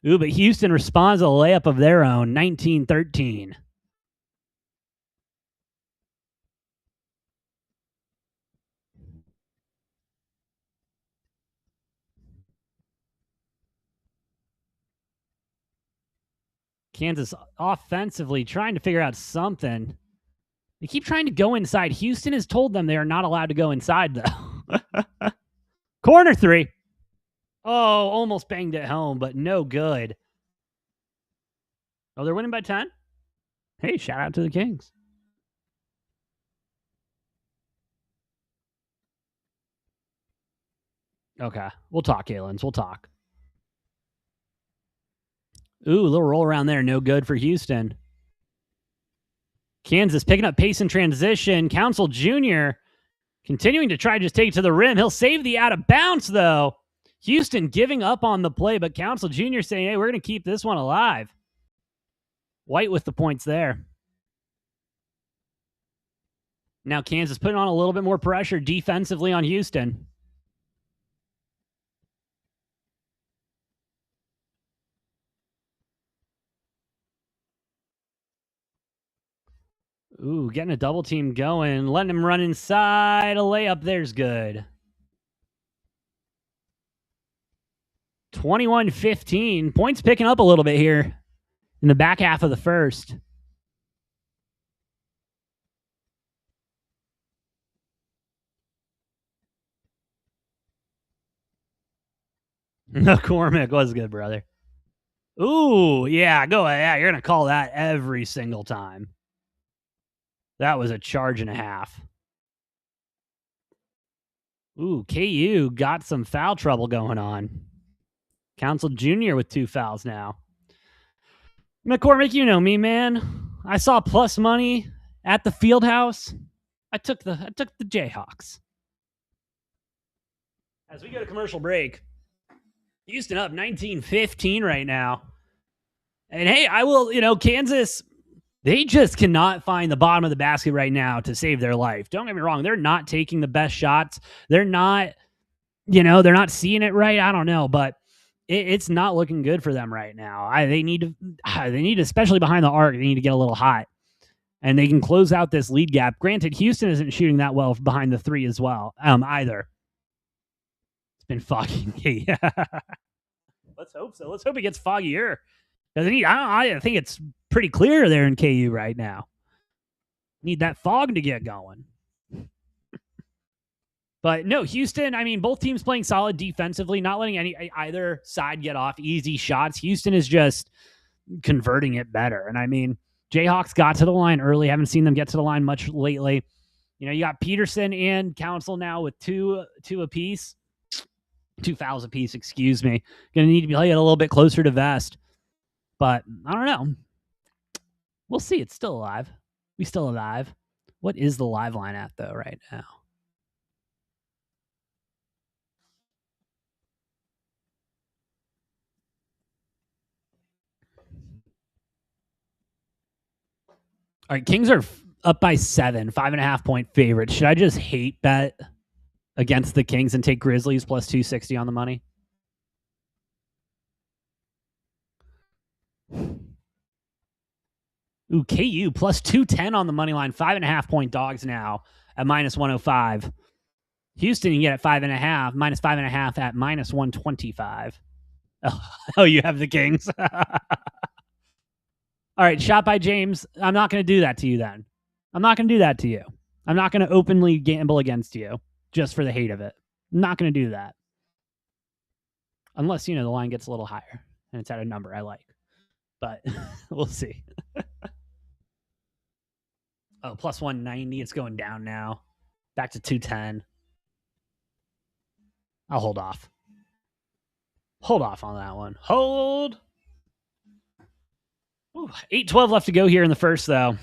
Ooh, but Houston responds to a layup of their own, 19-13. Kansas offensively trying to figure out something. They keep trying to go inside. Houston has told them they are not allowed to go inside, though. Corner 3. Oh, almost banged it home, but no good. Oh, they're winning by 10? Hey, shout out to the Kings. Okay, we'll talk, Kalins. We'll talk. Ooh, a little roll around there. No good for Houston. Kansas picking up pace in transition. Council Jr. continuing to try to just take it to the rim. He'll save the out of bounds, though. Houston giving up on the play, but Council Jr. saying, hey, we're going to keep this one alive. White with the points there. Now Kansas putting on a little bit more pressure defensively on Houston. Ooh, getting a double team going. Letting him run inside. A layup there's good. 21-15. Points picking up a little bit here in the back half of the first. McCormick was good, brother. Ooh, yeah, go ahead. Yeah, you're going to call that every single time. That was a charge and a half. Ooh, KU got some foul trouble going on. Council Jr. with 2 fouls now. McCormick, you know me, man. I saw plus money at the field house. I took the Jayhawks. As we go to commercial break, Houston up 19-15 right now. And hey, I will, Kansas, they just cannot find the bottom of the basket right now to save their life. Don't get me wrong. They're not taking the best shots. They're not, they're not seeing it right. I don't know, but it's not looking good for them right now. They need to, especially behind the arc, they need to get a little hot. And they can close out this lead gap. Granted, Houston isn't shooting that well behind the three as well, either. It's been foggy. Yeah. Let's hope so. Let's hope it gets foggier. I think it's pretty clear there in KU right now. Need that fog to get going. But no, Houston, I mean, both teams playing solid defensively, not letting either side get off easy shots. Houston is just converting it better. And I mean, Jayhawks got to the line early. Haven't seen them get to the line much lately. You got Peterson and Council now with two apiece. 2 fouls apiece, excuse me. Going to need to be played a little bit closer to vest. But I don't know. We'll see. It's still alive. We still alive. What is the live line at, though, right now? All right, Kings are up by 7, 5.5 point favorites. Should I just hate bet against the Kings and take Grizzlies plus 260 on the money? Ooh, KU plus 210 on the money line. 5.5 point dogs now at minus 105. Houston, you get at 5.5, minus 5.5 at minus 125. Oh, you have the Kings. All right, shot by James. I'm not going to do that to you then. I'm not going to do that to you. I'm not going to openly gamble against you just for the hate of it. I'm not going to do that. Unless, the line gets a little higher and it's at a number I like. But we'll see. Oh, plus 190. It's going down now. Back to 210. I'll hold off. Hold off on that one. Hold. Ooh, 8:12 left to go here in the first, though.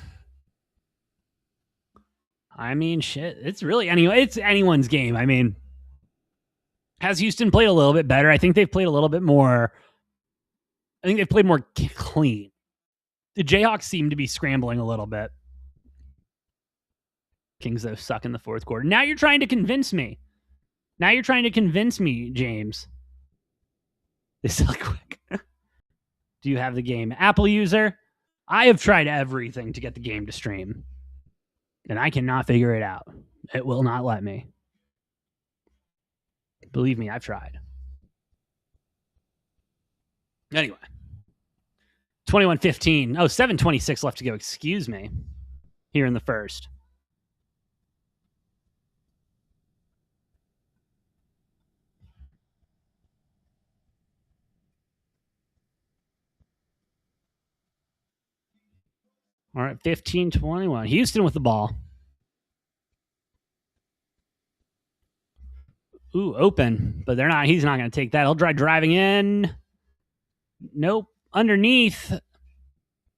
I mean, shit. It's anyone's game. I mean, has Houston played a little bit better? I think they've played a little bit more. I think they've played more clean. The Jayhawks seem to be scrambling a little bit. Kings, though, suck in the fourth quarter. Now you're trying to convince me. James. They suck quick. Do you have the game? Apple user, I have tried everything to get the game to stream, and I cannot figure it out. It will not let me. Believe me, I've tried. Anyway. 21-15. Oh, 7:26 left to go. Excuse me. Here in the first. All right, 15-21. Houston with the ball. Ooh, open, but he's not going to take that. He'll try driving in. Nope. Underneath.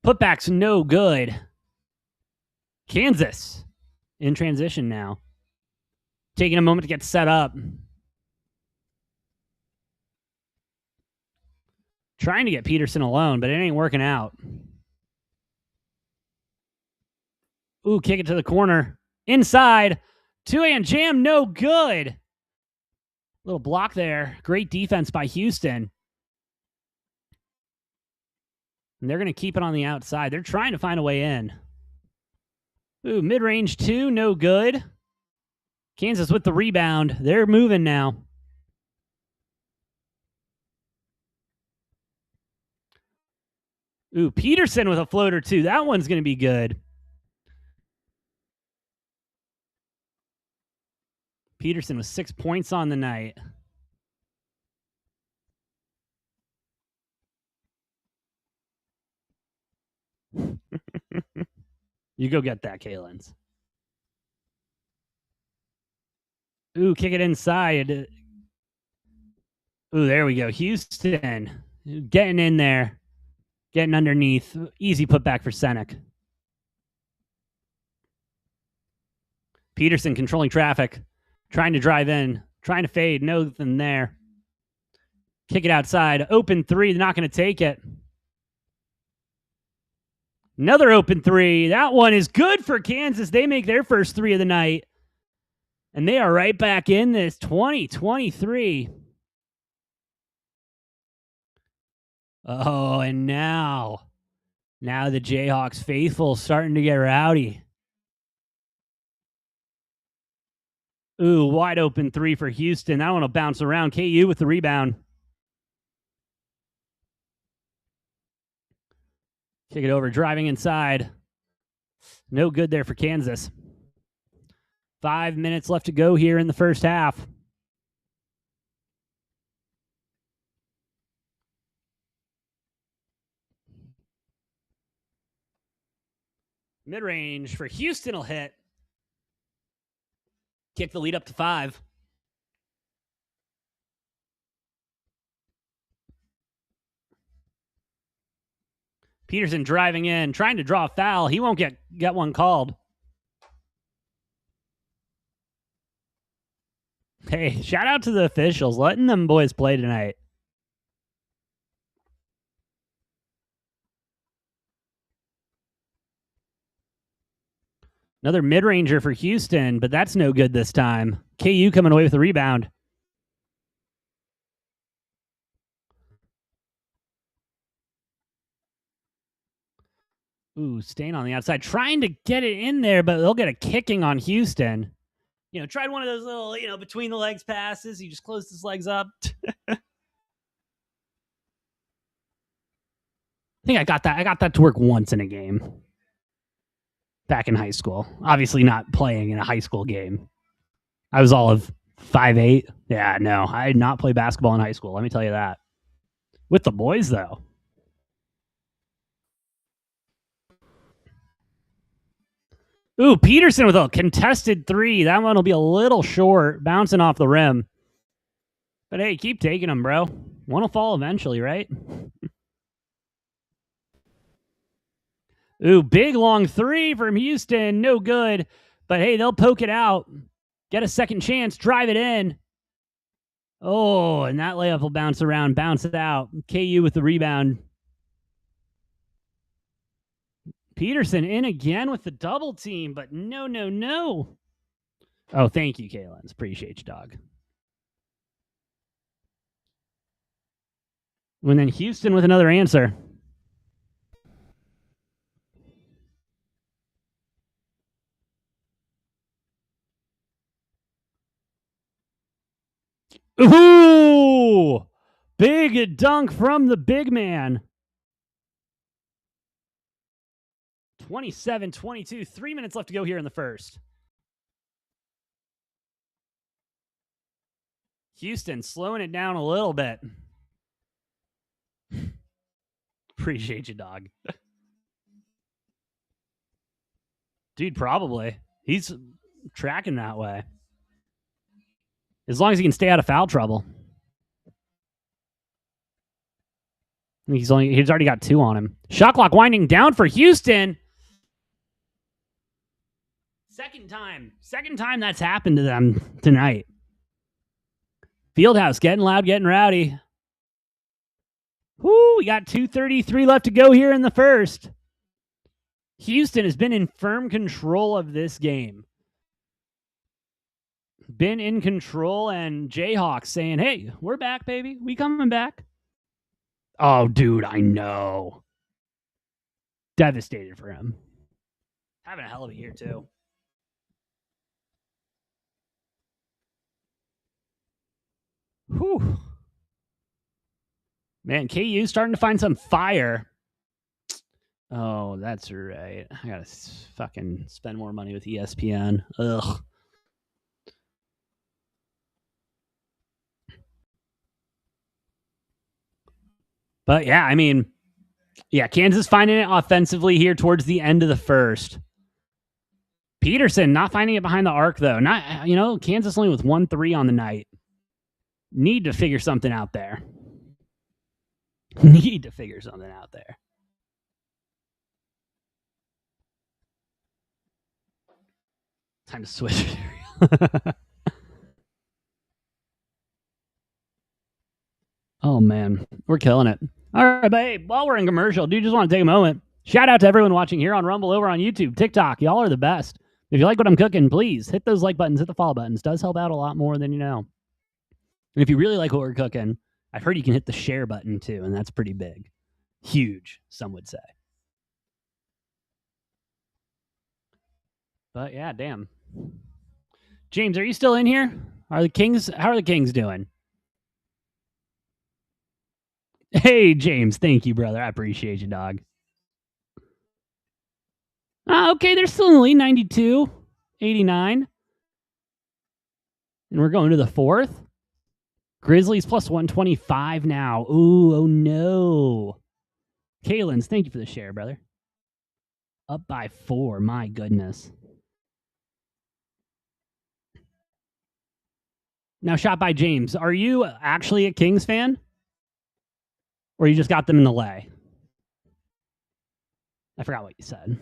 Putback's no good. Kansas in transition now. Taking a moment to get set up. Trying to get Peterson alone, but it ain't working out. Ooh, kick it to the corner. Inside. Two-hand jam, no good. Little block there. Great defense by Houston. And they're going to keep it on the outside. They're trying to find a way in. Ooh, mid-range 2, no good. Kansas with the rebound. They're moving now. Ooh, Peterson with a floater, too. That one's going to be good. Peterson with 6 points on the night. You go get that, Kalins. Ooh, kick it inside. Ooh, there we go. Houston getting in there. Getting underneath. Easy putback for Senek. Peterson controlling traffic. Trying to drive in. Trying to fade. Nothing there. Kick it outside. Open three. They're not going to take it. Another open three. That one is good for Kansas. They make their first three of the night. And they are right back in this 2023. Oh, and now the Jayhawks faithful starting to get rowdy. Ooh, wide open three for Houston. That one will bounce around. KU with the rebound. Kick it over, driving inside. No good there for Kansas. 5 minutes left to go here in the first half. Mid-range for Houston will hit. Kick the lead up to 5. Peterson driving in, trying to draw a foul. He won't get one called. Hey, shout out to the officials letting them boys play tonight. Another mid-ranger for Houston, but that's no good this time. KU coming away with the rebound. Ooh, staying on the outside, trying to get it in there, but they'll get a kicking on Houston. You know, tried one of those little, between the legs passes. He just closed his legs up. I think I got that to work once in a game. Back in high school. Obviously not playing in a high school game. I was all of 5'8". Yeah, no, I did not play basketball in high school. Let me tell you that. With the boys, though. Ooh, Peterson with a contested three. That one will be a little short, bouncing off the rim. But hey, keep taking them, bro. One will fall eventually, right? Ooh, big long three from Houston. No good. But hey, they'll poke it out. Get a second chance. Drive it in. Oh, and that layup will bounce around, bounce it out. KU with the rebound. Peterson in again with the double team, but no. Oh, thank you, Kalens. Appreciate you, dog. And then Houston with another answer. Ooh! Big dunk from the big man. 27-22. 3 minutes left to go here in the first. Houston slowing it down a little bit. Appreciate you, dog. Dude, probably. He's tracking that way. As long as he can stay out of foul trouble. He's already got 2 on him. Shot clock winding down for Houston. Second time that's happened to them tonight. Fieldhouse getting loud, getting rowdy. Woo, we got 2:33 left to go here in the first. Houston has been in firm control of this game. Been in control, and Jayhawks saying, hey, we're back, baby. We coming back. Oh, dude, I know. Devastated for him. Having a hell of a year, too. Whew. Man, KU starting to find some fire. Oh, that's right. I gotta fucking spend more money with ESPN. Ugh. But yeah, I mean, yeah, Kansas finding it offensively here towards the end of the first. Peterson not finding it behind the arc, though. Not, Kansas only with 1-3 on the night. Need to figure something out there. Need to figure something out there. Time to switch. Oh, man. We're killing it. All right, but hey, while we're in commercial, do you just want to take a moment? Shout out to everyone watching here on Rumble, over on YouTube, TikTok. Y'all are the best. If you like what I'm cooking, please hit those like buttons, hit the follow buttons. Does help out a lot more than you know. And if you really like what we're cooking, I've heard you can hit the share button too, and that's pretty big. Huge, some would say. But yeah, damn. James, are you still in here? How are the Kings doing? Hey, James, thank you, brother. I appreciate you, dog. Okay, they're still in the lead, 92, 89. And we're going to the fourth. Grizzlies plus 125 now. Ooh, oh no. Kalins, thank you for the share, brother. Up by 4, my goodness. Now, shot by James. Are you actually a Kings fan? Or you just got them in the lay? I forgot what you said.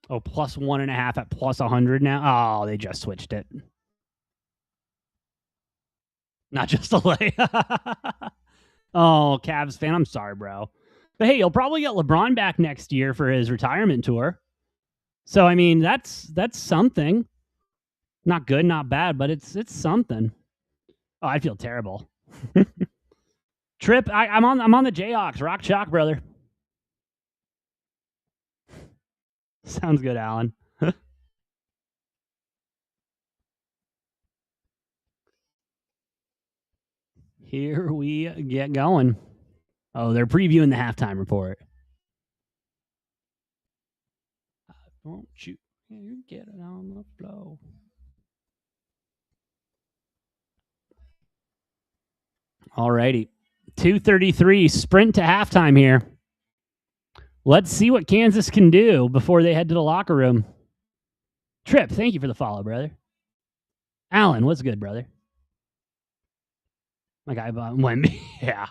Oh, plus 1.5 at plus 100 now? Oh, they just switched it. Not just a lay. Oh, Cavs fan, I'm sorry, bro. But hey, you'll probably get LeBron back next year for his retirement tour. So, I mean, that's something. Not good, not bad, but it's something. Oh, I feel terrible. Trip, I'm on the Jayhawks. Rock chalk, brother. Sounds good, Alan. Here we get going. Oh, they're previewing the halftime report. Won't you get it on the flow? All righty. 2:33, sprint to halftime here. Let's see what Kansas can do before they head to the locker room. Trip, thank you for the follow, brother. Alan, what's good, brother? My guy Wemby. Yeah.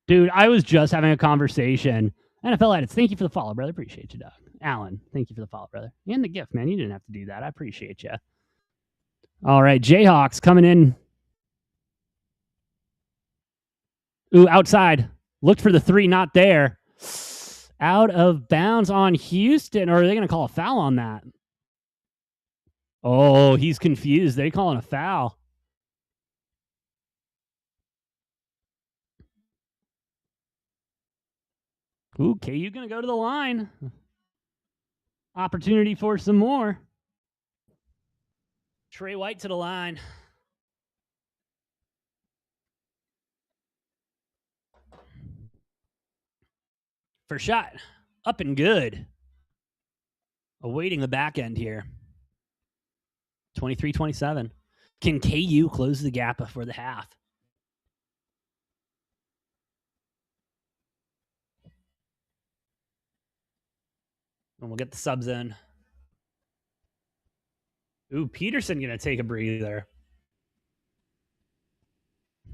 Dude, I was just having a conversation. NFL Edits, thank you for the follow, brother. Appreciate you, dog. Alan, thank you for the follow, brother. And the gift, man. You didn't have to do that. I appreciate you. All right, Jayhawks coming in. Ooh, outside. Looked for the 3, not there. Out of bounds on Houston. Or are they going to call a foul on that? Oh, he's confused. They're calling a foul. Ooh, KU going to go to the line. Opportunity for some more. Trey White to the line. First shot. Up and good. Awaiting the back end here. 23-27. Can KU close the gap before the half? And we'll get the subs in. Ooh, Peterson going to take a breather.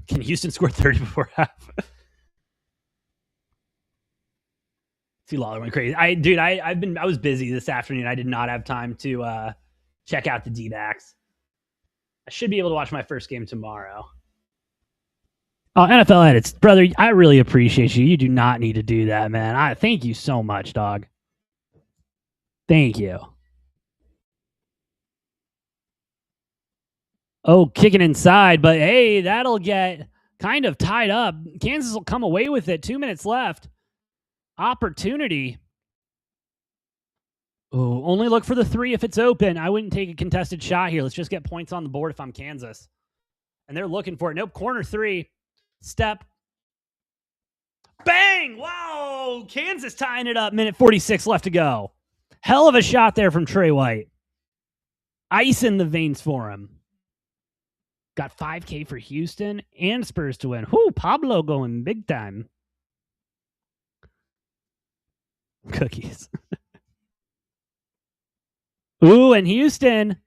Can Houston score 30 before half? See, Lawler went crazy. I was busy this afternoon. I did not have time to check out the D-backs. I should be able to watch my first game tomorrow. Oh, NFL Edits. Brother, I really appreciate you. You do not need to do that, man. I thank you so much, dog. Thank you. Oh, kicking inside, but hey, that'll get kind of tied up. Kansas will come away with it. 2 minutes left. Opportunity. Oh, only look for the 3 if it's open. I wouldn't take a contested shot here. Let's just get points on the board if I'm Kansas. And they're looking for it. Nope, corner 3. Step. Bang! Wow! Kansas tying it up. Minute 46 left to go. Hell of a shot there from Trey White. Ice in the veins for him. Got $5K for Houston and Spurs to win. Whoo, Pablo going big time. Cookies. Ooh, and Houston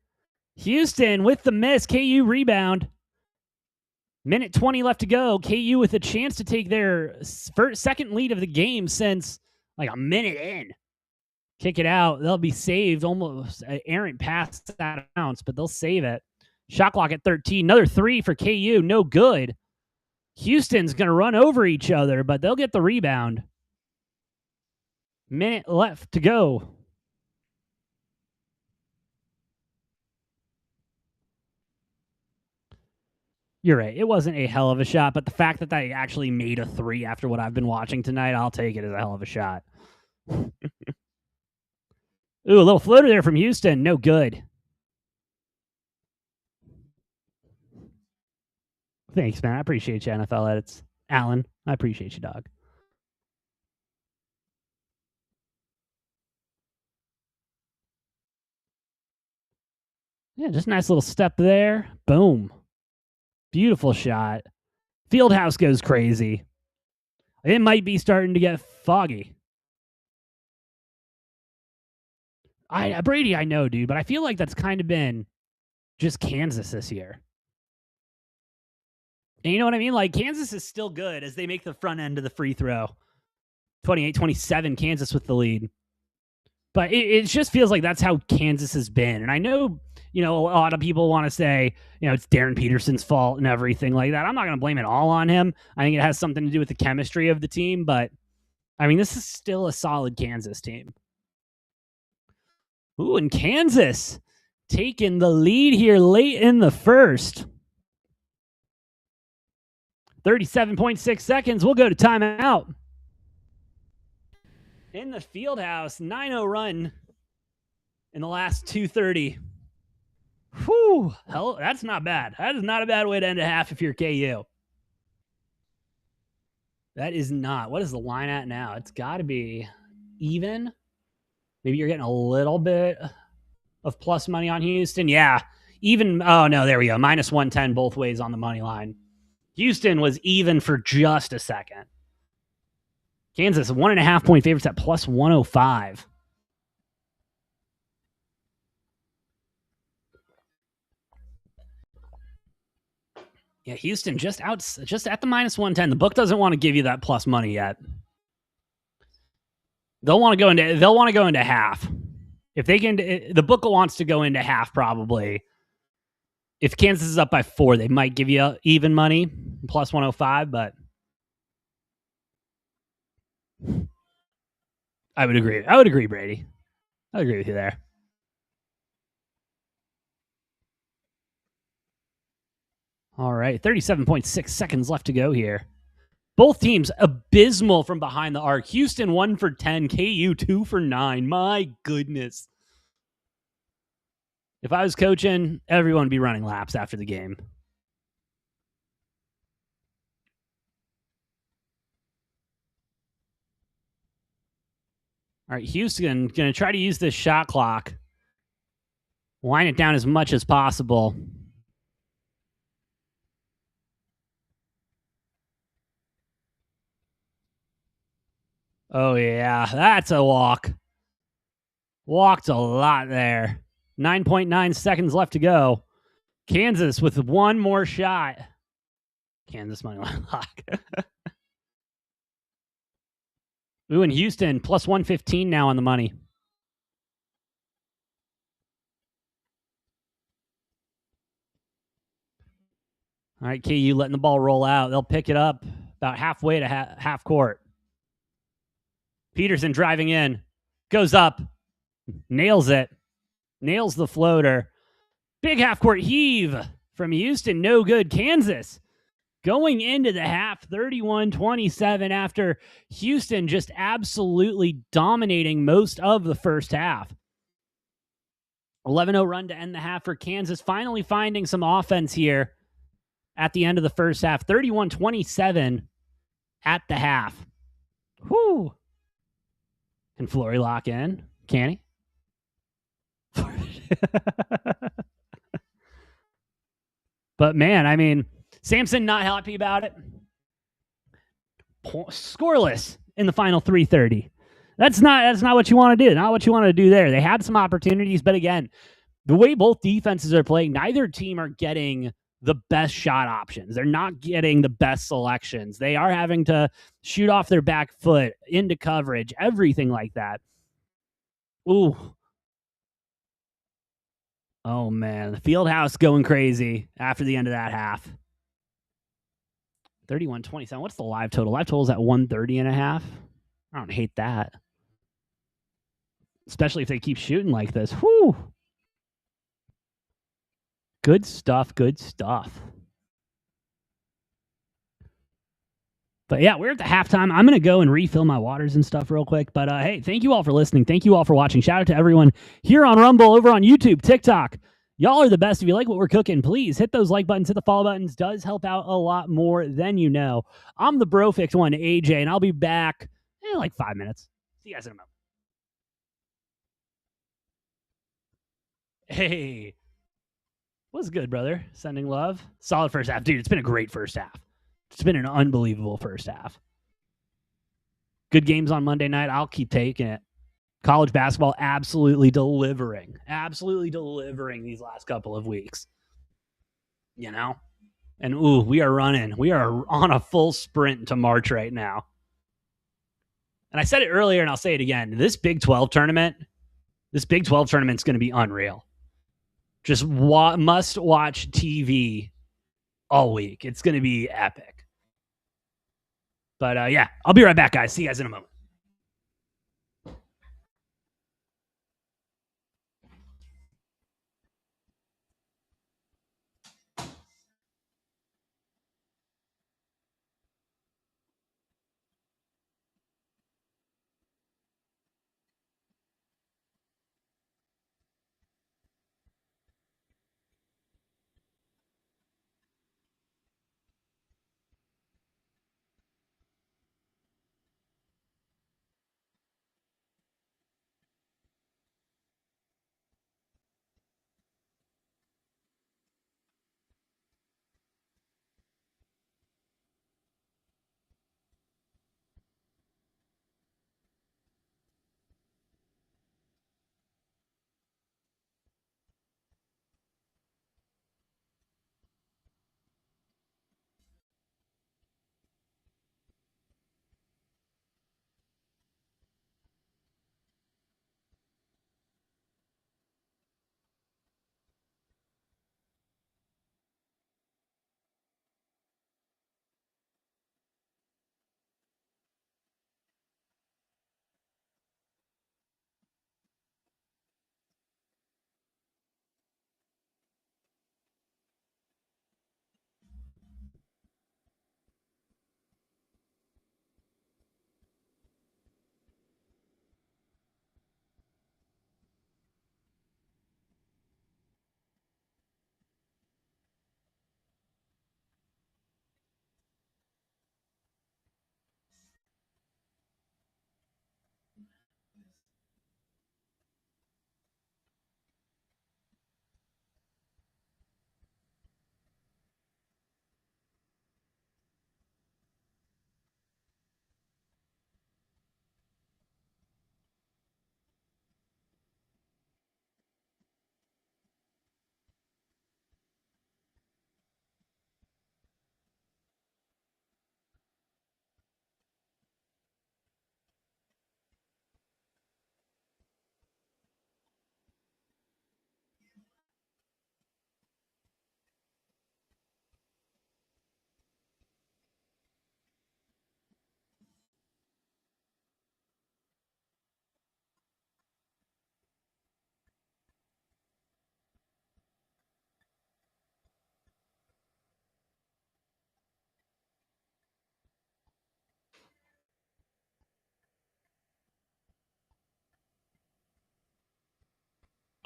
with the miss. KU rebound. Minute 20 left to go. KU with a chance to take their second lead of the game since like a minute in. Kick it out. They'll be saved. Almost errant pass out of bounds, but they'll save it. Shot clock at 13. Another 3 for KU. No good. Houston's going to run over each other, but they'll get the rebound. Minute left to go. You're right. It wasn't a hell of a shot, but the fact that they actually made a 3 after what I've been watching tonight, I'll take it as a hell of a shot. Ooh, a little floater there from Houston. No good. Thanks, man. I appreciate you, NFL Edits. Alan, I appreciate you, dog. Yeah, just a nice little step there. Boom. Beautiful shot. Fieldhouse goes crazy. It might be starting to get foggy. Brady, I know, dude, but I feel like that's kind of been just Kansas this year. And you know what I mean? Like, Kansas is still good as they make the front end of the free throw. 28-27, Kansas with the lead. But it just feels like that's how Kansas has been. And I know, a lot of people want to say, it's Darren Peterson's fault and everything like that. I'm not going to blame it all on him. I think it has something to do with the chemistry of the team. But, I mean, this is still a solid Kansas team. Ooh, and Kansas taking the lead here late in the first. 37.6 seconds. We'll go to timeout. In the Fieldhouse, 9-0 run in the last 2:30. Whew, hell, that's not bad. That is not a bad way to end a half if you're KU. That is not. What is the line at now? It's got to be even. Maybe you're getting a little bit of plus money on Houston. Yeah, even. Oh, no, there we go. Minus 110 both ways on the money line. Houston was even for just a second. Kansas, 1.5 point favorites at plus 105. Yeah, Houston just at the minus 110. The book doesn't want to give you that plus money yet. They'll want to go into half. If they can, the book wants to go into half probably. If Kansas is up by 4, they might give you even money, plus 105, but I would agree. Brady. I would agree with you there. All right, 37.6 seconds left to go here. Both teams abysmal from behind the arc. Houston 1 for 10, KU 2 for 9. My goodness. If I was coaching, everyone would be running laps after the game. All right, Houston going to try to use this shot clock. Wind it down as much as possible. Oh, yeah, that's a walk. Walked a lot there. 9.9 seconds left to go. Kansas with one more shot. Kansas money line lock. Ooh, and Houston plus 115 now on the money. All right, KU letting the ball roll out. They'll pick it up about halfway to half court. Peterson driving in. Goes up. Nails it. Nails the floater. Big half-court heave from Houston. No good. Kansas going into the half, 31-27 after Houston just absolutely dominating most of the first half. 11-0 run to end the half for Kansas. Finally finding some offense here at the end of the first half. 31-27 at the half. Whew. Can Flory lock in? Can he? But man, I mean, Sampson not happy about it. Scoreless in the final 3:30. That's not what you want to do. Not what you want to do there. They had some opportunities, but again, the way both defenses are playing, neither team are getting the best shot options. They're not getting the best selections. They are having to shoot off their back foot into coverage, everything like that. Ooh. Oh man, the field house going crazy after the end of that half. 31-27. What's the live total? Live total is at 130.5. I don't hate that. Especially if they keep shooting like this. Whew. Good stuff. Good stuff. But yeah, we're at the halftime. I'm going to go and refill my waters and stuff real quick. But hey, thank you all for listening. Thank you all for watching. Shout out to everyone here on Rumble, over on YouTube, TikTok. Y'all are the best. If you like what we're cooking, please hit those like buttons, hit the follow buttons. Does help out a lot more than you know. I'm the Brofix one, AJ, and I'll be back in like 5 minutes. See you guys in a moment. Hey, what's good, brother? Sending love. Solid first half. Dude, it's been a great first half. It's been an unbelievable first half. Good games on Monday night. I'll keep taking it. College basketball absolutely delivering these last couple of weeks. You know? And ooh, we are on a full sprint to March right now. And I said it earlier and I'll say it again. This Big 12 tournament's going to be unreal. Just must watch TV all week. It's going to be epic. But yeah, I'll be right back, guys. See you guys in a moment.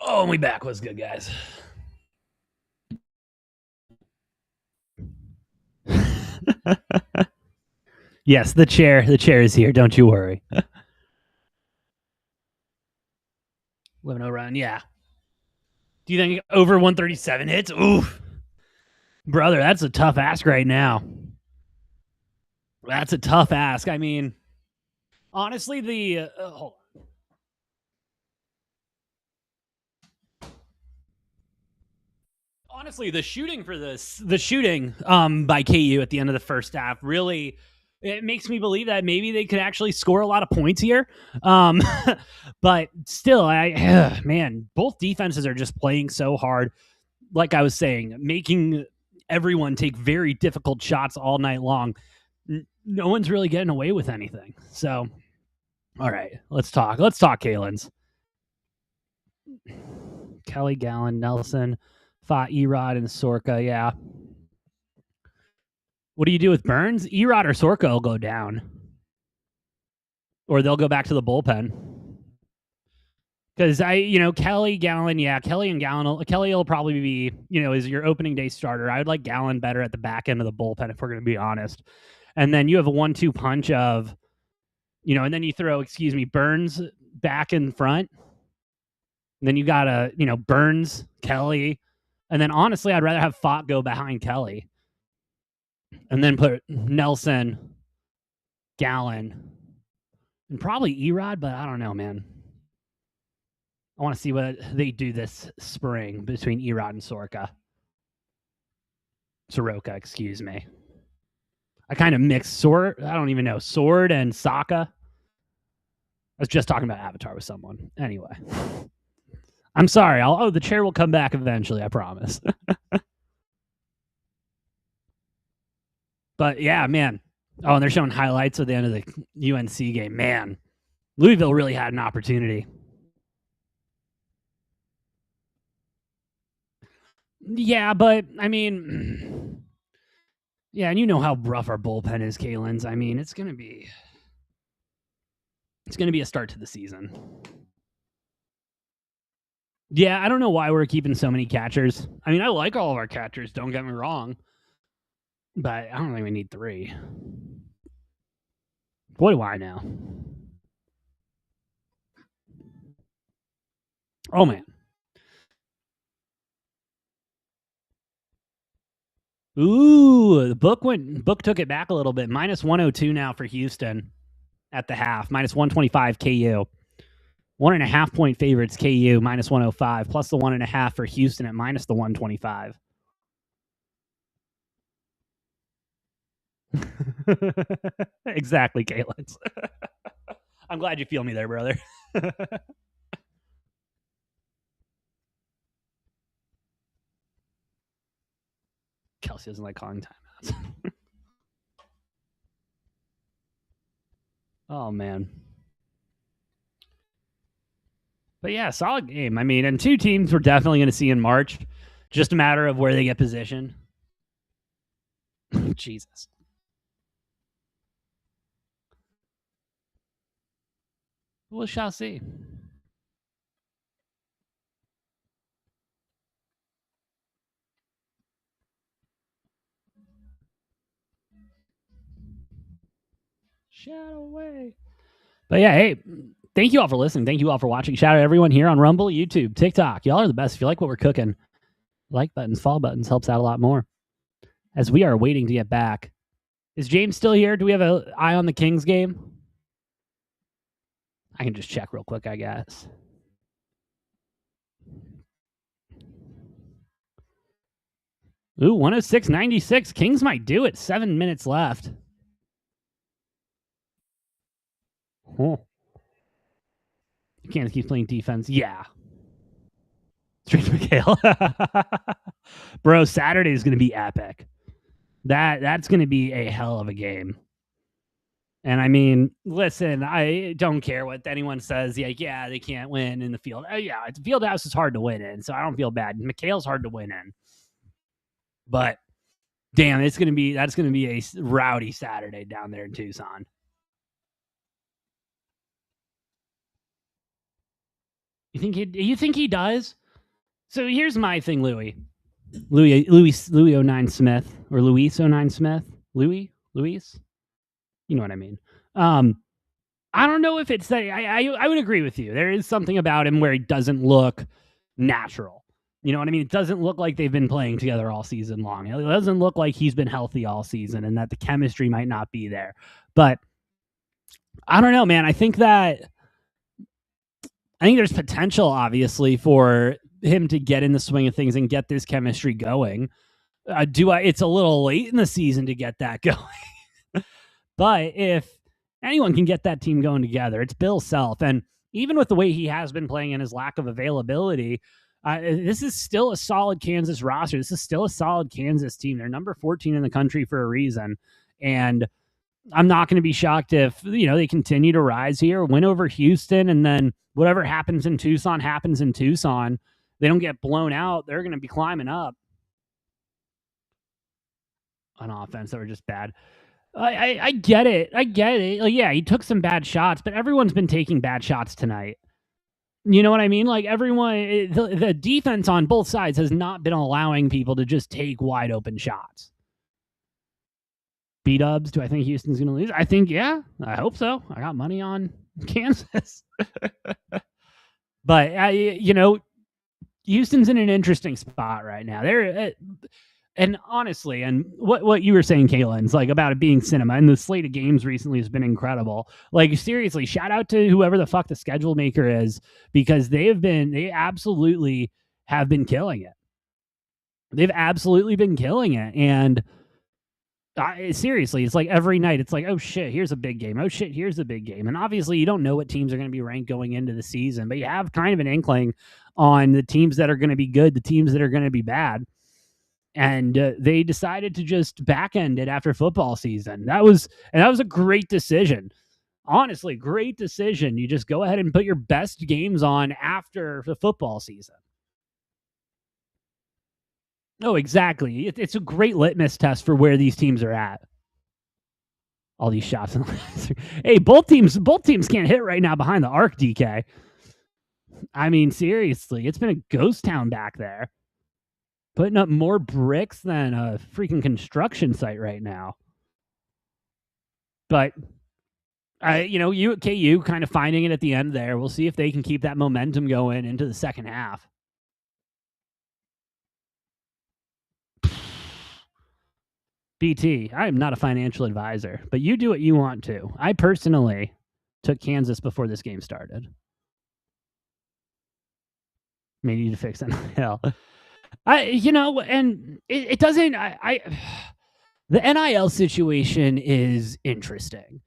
Oh, and we back. What's good, guys? Yes, the chair is here. Don't you worry. 11-0 run, yeah. Do you think over 137 hits? Oof. Brother, that's a tough ask right now. That's a tough ask. I mean, honestly, hold on. Honestly, the shooting by KU at the end of the first half really it makes me believe that maybe they could actually score a lot of points here. But still, man, both defenses are just playing so hard. Like I was saying, making everyone take very difficult shots all night long. No one's really getting away with anything. So, all right, let's talk. Let's talk Kalins. Kelly, Gallen, Nelson, fought Erod and Sorka. Yeah. What do you do with Burns? Erod or Sorka will go down. Or they'll go back to the bullpen. Because Kelly, Gallen, yeah, Kelly and Gallen. Kelly will probably be, is your opening day starter. I would like Gallen better at the back end of the bullpen if we're going to be honest. And then you have a 1-2 punch of, and then you throw, Burns back in front. And then you got Burns, Kelly. And then honestly, I'd rather have Fott go behind Kelly. And then put Nelson, Gallen, and probably Erod, but I don't know, man. I want to see what they do this spring between Erod and Soroka, excuse me. I kind of mixed Sword and Sokka. I was just talking about Avatar with someone. Anyway. I'm sorry. The chair will come back eventually, I promise. But yeah, man. Oh, and they're showing highlights at the end of the UNC game. Man, Louisville really had an opportunity. Yeah, but I mean, yeah, and you know how rough our bullpen is, Kalins. I mean, it's gonna be a start to the season. Yeah, I don't know why we're keeping so many catchers. I mean, I like all of our catchers, don't get me wrong. But I don't think we need 3. What do I know? Oh, man. Ooh, the book took it back a little bit. Minus 102 now for Houston at the half. Minus 125 KU. 1.5 point favorites KU, minus 105, plus the 1.5 for Houston at minus the 125. Exactly, Kalins. I'm glad you feel me there, brother. Kelsey doesn't like calling timeouts. Oh, man. But yeah, solid game. I mean, and 2 teams we're definitely going to see in March. Just a matter of where they get positioned. Jesus. We shall see. Shadow away. But yeah, hey, thank you all for listening. Thank you all for watching. Shout out to everyone here on Rumble, YouTube, TikTok. Y'all are the best. If you like what we're cooking, like buttons, follow buttons helps out a lot more. As we are waiting to get back. Is James still here? Do we have an eye on the Kings game? I can just check real quick, I guess. Ooh, 106.96. Kings might do it. 7 minutes left. Oh. Kansas keeps playing defense. Yeah. Straight to McHale. Bro, Saturday is going to be epic. That's going to be a hell of a game. And I mean, listen, I don't care what anyone says. Yeah, they can't win in the field. Yeah, field house is hard to win in, so I don't feel bad. McHale's hard to win in. But damn, that's going to be a rowdy Saturday down there in Tucson. You think he does? So here's my thing, Louis 09 Smith or Luis 09 Smith. Luis? You know what I mean? I don't know if it's that. I would agree with you. There is something about him where he doesn't look natural. You know what I mean? It doesn't look like they've been playing together all season long. It doesn't look like he's been healthy all season and that the chemistry might not be there. But I don't know, man. I think there's potential, obviously, for him to get in the swing of things and get this chemistry going. It's a little late in the season to get that going. But if anyone can get that team going together, it's Bill Self. And even with the way he has been playing and his lack of availability, this is still a solid Kansas roster. This is still a solid Kansas team. They're number 14 in the country for a reason. And I'm not going to be shocked if, they continue to rise here, win over Houston, and then whatever happens in Tucson happens in Tucson. They don't get blown out. They're going to be climbing up on offense that were just bad. I get it. Like, yeah, he took some bad shots, but everyone's been taking bad shots tonight. You know what I mean? Like everyone, the defense on both sides has not been allowing people to just take wide open shots. B-dubs, do I think Houston's going to lose? I think, yeah, I hope so. I got money on Kansas. But, Houston's in an interesting spot right now. And honestly, and what you were saying, Kaylin's like about it being cinema, and the slate of games recently has been incredible. Like, seriously, shout out to whoever the fuck the schedule maker is, because they absolutely have been killing it. They've absolutely been killing it. And seriously, it's like every night, it's like, oh shit, here's a big game. Oh shit, here's a big game. And obviously, you don't know what teams are going to be ranked going into the season, but you have kind of an inkling on the teams that are going to be good, the teams that are going to be bad. And they decided to just back end it after football season. That was a great decision. Honestly, great decision. You just go ahead and put your best games on after the football season. Oh, exactly. It's a great litmus test for where these teams are at. All these shots. Hey, both teams can't hit right now behind the arc, DK. I mean, seriously, it's been a ghost town back there. Putting up more bricks than a freaking construction site right now. But, you at KU kind of finding it at the end there. We'll see if they can keep that momentum going into the second half. BT, I am not a financial advisor, but you do what you want to. I personally took Kansas before this game started. May need to fix NIL. And it doesn't. The NIL situation is interesting.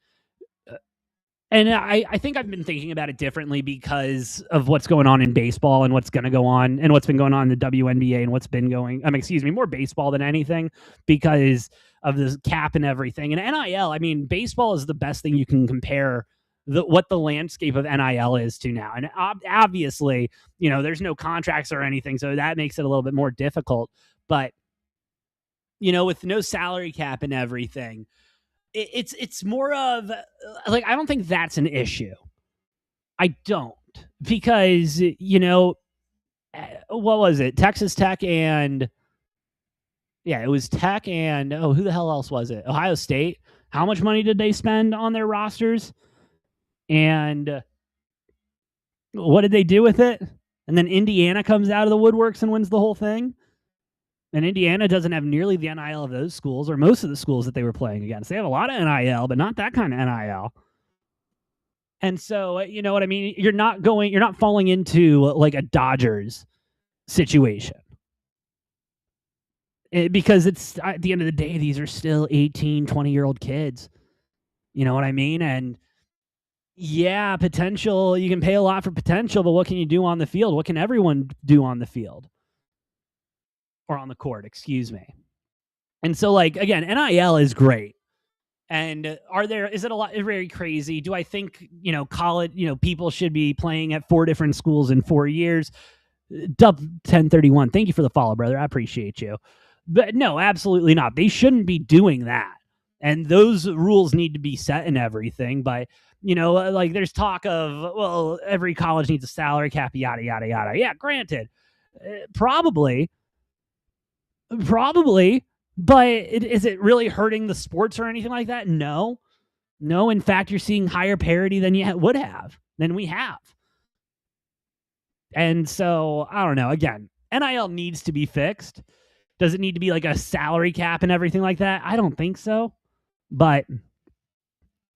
And I think I've been thinking about it differently because of what's going on in baseball and what's going to go on and what's been going on in the WNBA and what's been going, more baseball than anything because of the cap and everything. And NIL, I mean, baseball is the best thing you can compare what the landscape of NIL is to now. And obviously, there's no contracts or anything, so that makes it a little bit more difficult. But, with no salary cap and everything, it's more of like, I don't think that's an issue. I don't, because what was it? Texas Tech and it was Tech and who the hell else was it? Ohio State. How much money did they spend on their rosters? And what did they do with it? And then Indiana comes out of the woodworks and wins the whole thing. And Indiana doesn't have nearly the NIL of those schools, or most of the schools that they were playing against. They have a lot of NIL, but not that kind of NIL. And so, you know what I mean? You're not falling into like a Dodgers situation. Because it's, at the end of the day, these are still 18, 20-year-old kids. You know what I mean? And yeah, potential, you can pay a lot for potential, but what can you do on the field? What can everyone do on the field? Or on the court, excuse me. And so, like, again, NIL is great. And is it a lot, very crazy? Do I think, college, people should be playing at 4 different schools in 4 years? Dub 1031, thank you for the follow, brother. I appreciate you. But no, absolutely not. They shouldn't be doing that. And those rules need to be set and everything. But, like, there's talk of, well, every college needs a salary cap, yada, yada, yada. Yeah, granted. Probably. But is it really hurting the sports or anything like that? No. In fact, you're seeing higher parity than we have. And so, I don't know. Again, NIL needs to be fixed. Does it need to be like a salary cap and everything like that? I don't think so. But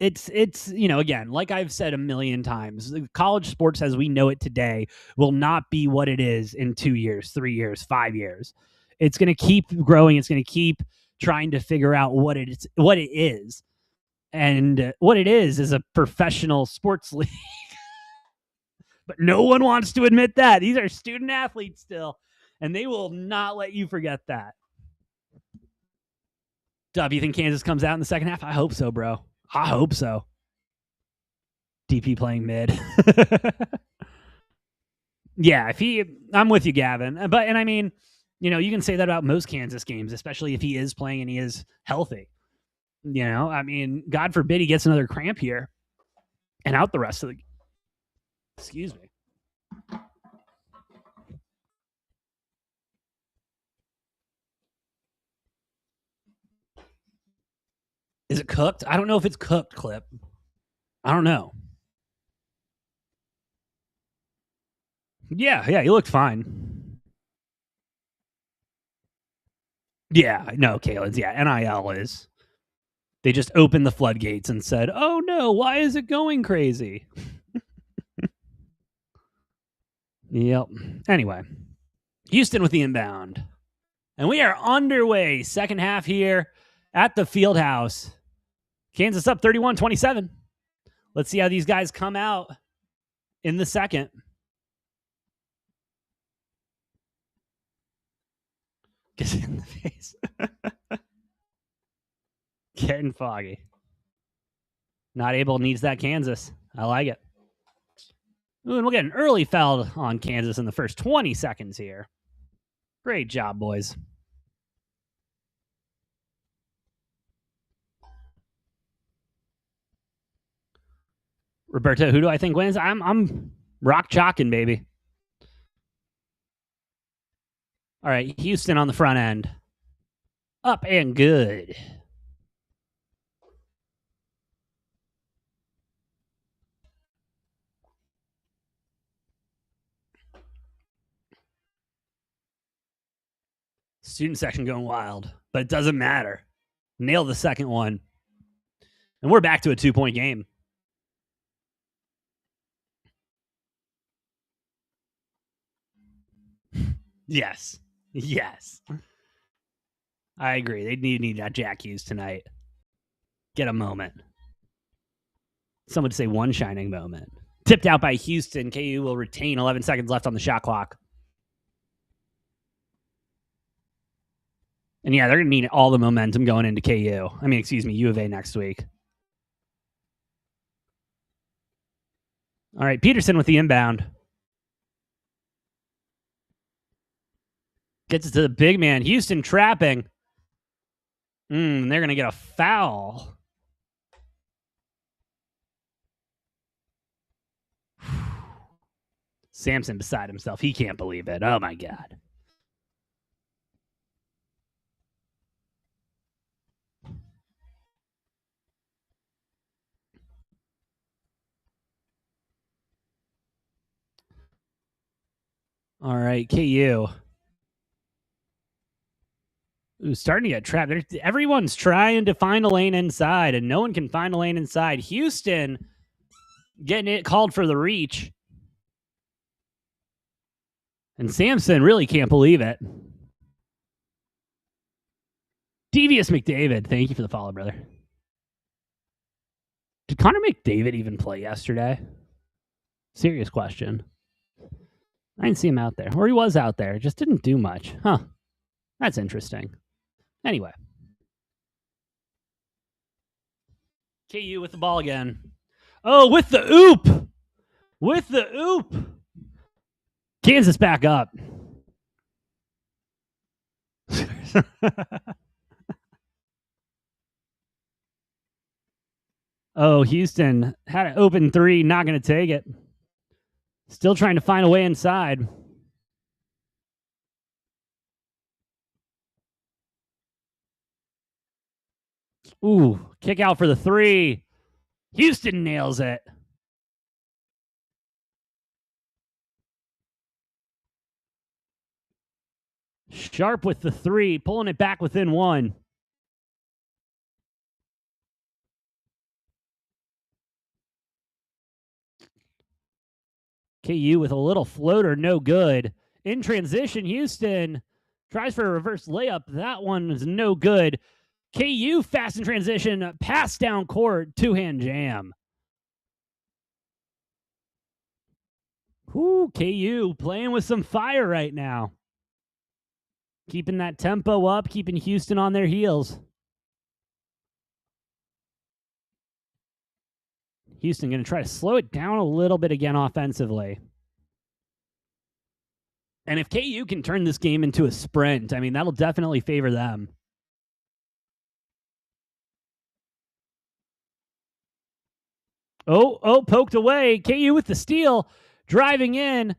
it's again, like I've said a million times, college sports as we know it today will not be what it is in 2 years, 3 years, 5 years. It's going to keep growing. It's going to keep trying to figure out what it is. And what it is a professional sports league. But no one wants to admit that. These are student athletes still, and they will not let you forget that. Dub, you think Kansas comes out in the second half? I hope so, bro. I hope so. DP playing mid. Yeah, I'm with you, Gavin. And I mean, you can say that about most Kansas games, especially if he is playing and he is healthy. I mean, God forbid he gets another cramp here and out the rest of the. Excuse me. Is it cooked? I don't know if it's cooked, Clip. I don't know. Yeah, he looked fine. Yeah, no, Kalen's, yeah, NIL is. They just opened the floodgates and said, oh no, why is it going crazy? Yep. Anyway, Houston with the inbound. And we are underway. Second half here at the Fieldhouse. Kansas up 31-27. Let's see how these guys come out in the second. Get in the face. Getting foggy. Not able, needs that Kansas. I like it. Ooh, and we'll get an early foul on Kansas in the first 20 seconds here. Great job, boys. Roberto, who do I think wins? I'm rock chalking, baby. All right, Houston on the front end. Up and good. Student section going wild, but it doesn't matter. Nail the second one. And we're back to a 2-point game. Yes. I agree. They need that Jack Hughes tonight. Get a moment. Some would say one shining moment. Tipped out by Houston. KU will retain 11 seconds left on the shot clock. And yeah, they're going to need all the momentum going into KU. U of A next week. All right, Peterson with the inbound. Gets it to the big man. Houston trapping. They're going to get a foul. Sampson beside himself. He can't believe it. Oh, my God. All right, KU. Ooh, starting to get trapped. Everyone's trying to find a lane inside, and no one can find a lane inside. Houston getting it called for the reach. And Sampson really can't believe it. Devious McDavid, thank you for the follow, brother. Did Connor McDavid even play yesterday? Serious question. I didn't see him out there. Or he was out there. Just didn't do much. Huh. That's interesting. Anyway. KU with the ball again. Oh, with the oop. With the oop. Kansas back up. Oh, Houston had an open three. Not going to take it. Still trying to find a way inside. Ooh, kick out for the three. Houston nails it. Sharp with the three, pulling it back within one. KU with a little floater, no good. In transition, Houston tries for a reverse layup. That one is no good. KU fast in transition, pass down court, two-hand jam. Ooh, KU playing with some fire right now. Keeping that tempo up, keeping Houston on their heels. Houston going to try to slow it down a little bit again offensively. And if KU can turn this game into a sprint, I mean, that'll definitely favor them. Oh, poked away. KU with the steal, driving in.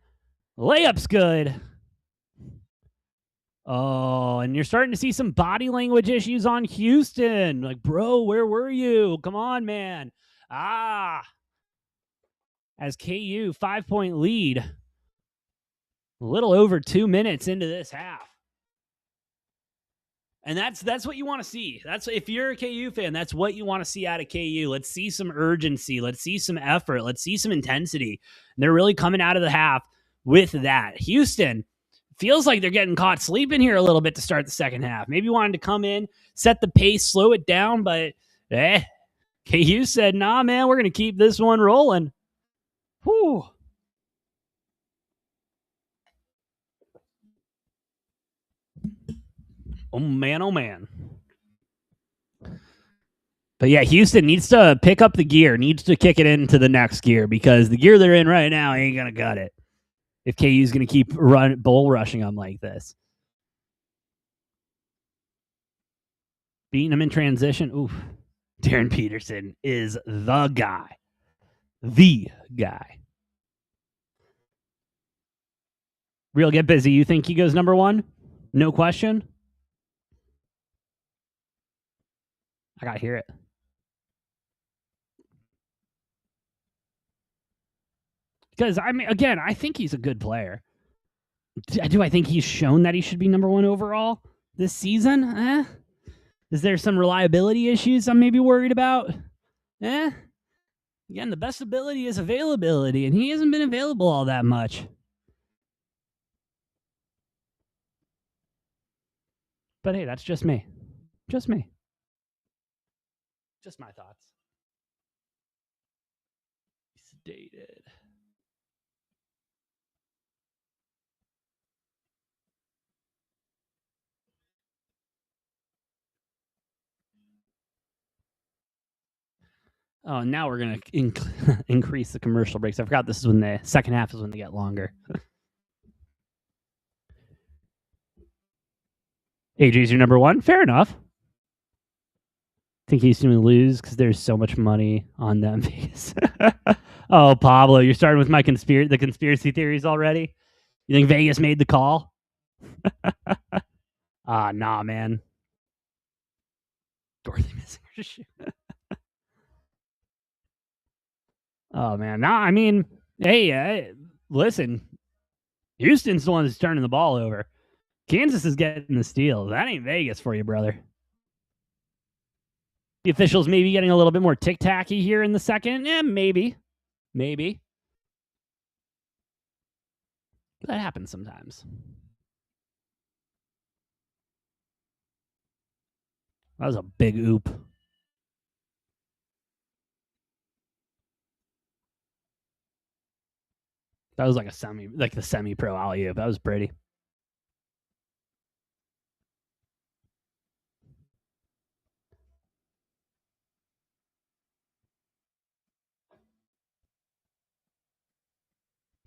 Layup's good. Oh, and you're starting to see some body language issues on Houston. Like, bro, where were you? Come on, man. As KU 5-point lead. A little over 2 minutes into this half. And that's what you want to see. That's, if you're a KU fan, that's what you want to see out of KU. Let's see some urgency. Let's see some effort. Let's see some intensity. And they're really coming out of the half with that. Houston feels like they're getting caught sleeping here a little bit to start the second half. Maybe wanted to come in, set the pace, slow it down, but KU said, nah, man, we're going to keep this one rolling. Whew. Oh, man. But yeah, Houston needs to pick up the gear, needs to kick it into the next gear, because the gear they're in right now ain't going to cut it if KU's going to keep bull rushing them like this. Beating them in transition. Oof. Darren Peterson is the guy. The guy. Real get busy. You think he goes number one? No question? I got to hear it. Because, I mean, again, I think he's a good player. Do I think he's shown that he should be number one overall this season? Is there some reliability issues I'm maybe worried about? Again, the best ability is availability, and he hasn't been available all that much. But hey, that's just me. Just me. Just my thoughts. Stated. Oh, now we're going to increase the commercial breaks. I forgot this is when the second half is when they get longer. AJ's your number one. Fair enough. Think he's going to lose because there's so much money on them. Oh, Pablo, you're starting with the conspiracy theories already? You think Vegas made the call? Nah, man. Dorothy missing her shoe. Oh, man. Nah, I mean, hey, listen. Houston's the one that's turning the ball over. Kansas is getting the steal. That ain't Vegas for you, brother. The officials maybe getting a little bit more tic-tacky here in the second. Maybe. That happens sometimes. That was a big oop. That was like the semi-pro alley-oop. That was pretty.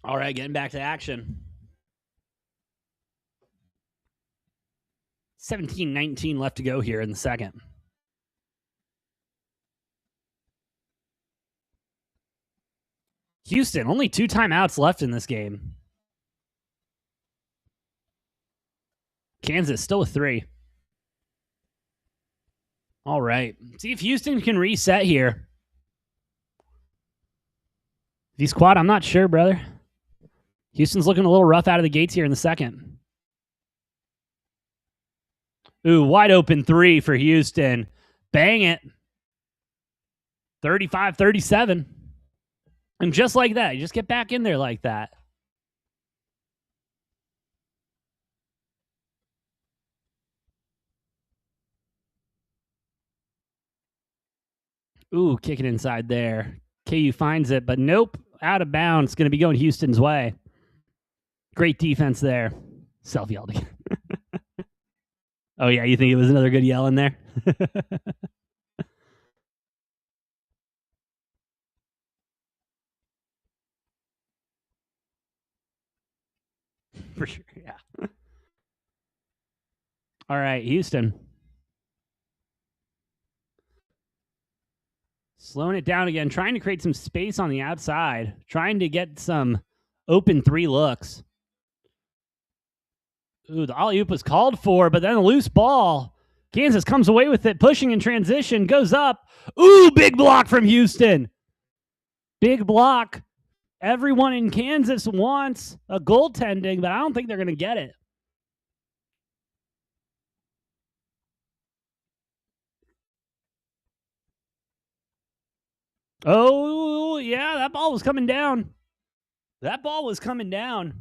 All right, getting back to action. 17-19 left to go here in the second. Houston, only 2 timeouts left in this game. Kansas still with 3. All right. See if Houston can reset here. V-Squad, I'm not sure, brother. Houston's looking a little rough out of the gates here in the second. Ooh, wide open 3 for Houston. Bang it. 35-37. And just like that, you just get back in there like that. Ooh, kicking inside there. KU finds it, but nope. Out of bounds. Going to be going Houston's way. Great defense there. Self-yelled again. Oh, yeah, you think it was another good yell in there? For sure, yeah. All right, Houston. Slowing it down again, trying to create some space on the outside, trying to get some open three looks. Ooh, the alley-oop was called for, but then a loose ball. Kansas comes away with it, pushing in transition, goes up. Ooh, big block from Houston. Big block. Everyone in Kansas wants a goaltending, but I don't think they're going to get it. Oh, yeah, that ball was coming down. That ball was coming down.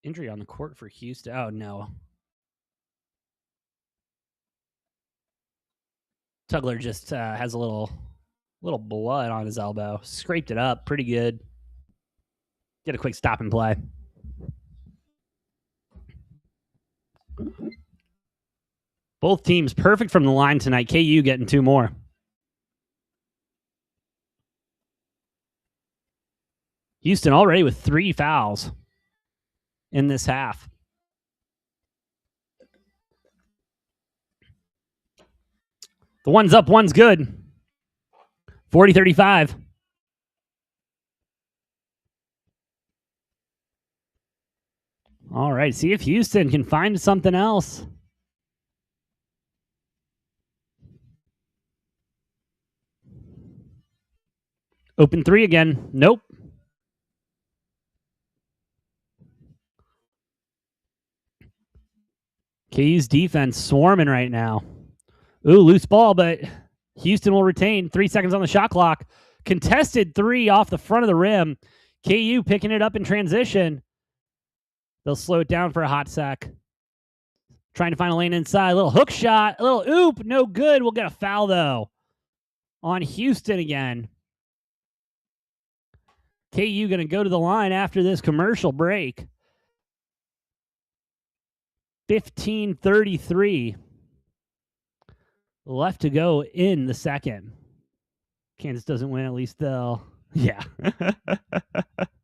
Injury on the court for Houston. Oh, no. Tugler just has a little blood on his elbow. Scraped it up pretty good. Get a quick stop and play. Both teams perfect from the line tonight. KU getting 2 more. Houston already with 3 fouls in this half. The one's up, one's good. 40-35. All right, see if Houston can find something else. Open 3 again. Nope. KU's defense swarming right now. Ooh, loose ball, but Houston will retain. 3 seconds on the shot clock. Contested 3 off the front of the rim. KU picking it up in transition. They'll slow it down for a hot sec. Trying to find a lane inside. A little hook shot. A little oop. No good. We'll get a foul, though, on Houston again. KU going to go to the line after this commercial break. 15:33 left to go in the second. Kansas doesn't win, at least they'll... Yeah.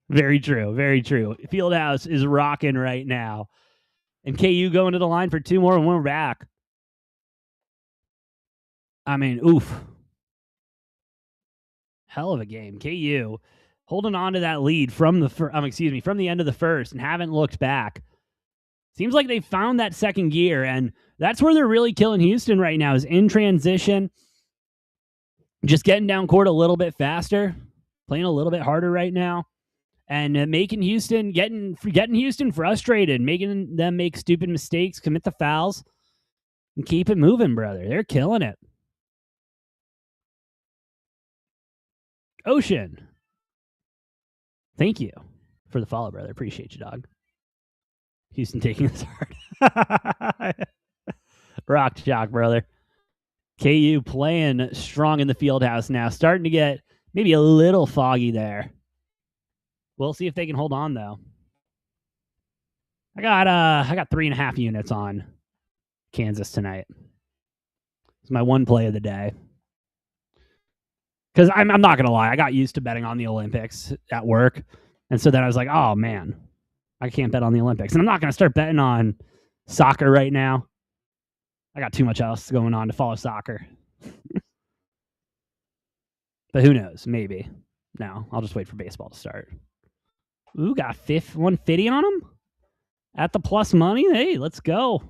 Very true. Very true. Fieldhouse is rocking right now. And KU going to the line for 2 more and we're back. I mean, oof. Hell of a game. KU holding on to that lead from the from the end of the first and haven't looked back. Seems like they found that second gear, and that's where they're really killing Houston right now, is in transition, just getting down court a little bit faster, playing a little bit harder right now, and making Houston, getting Houston frustrated, making them make stupid mistakes, commit the fouls, and keep it moving, brother. They're killing it. Ocean, thank you for the follow, brother. Appreciate you, dog. Houston taking this hard. Rock shock, brother. KU playing strong in the field house now. Starting to get maybe a little foggy there. We'll see if they can hold on, though. I got 3.5 units on Kansas tonight. It's my one play of the day. Because I'm not going to lie. I got used to betting on the Olympics at work. And so then I was like, oh, man, I can't bet on the Olympics. And I'm not going to start betting on soccer right now. I got too much else going on to follow soccer. But who knows? Maybe. No, I'll just wait for baseball to start. Ooh, got 150 on him? At the plus money? Hey, let's go.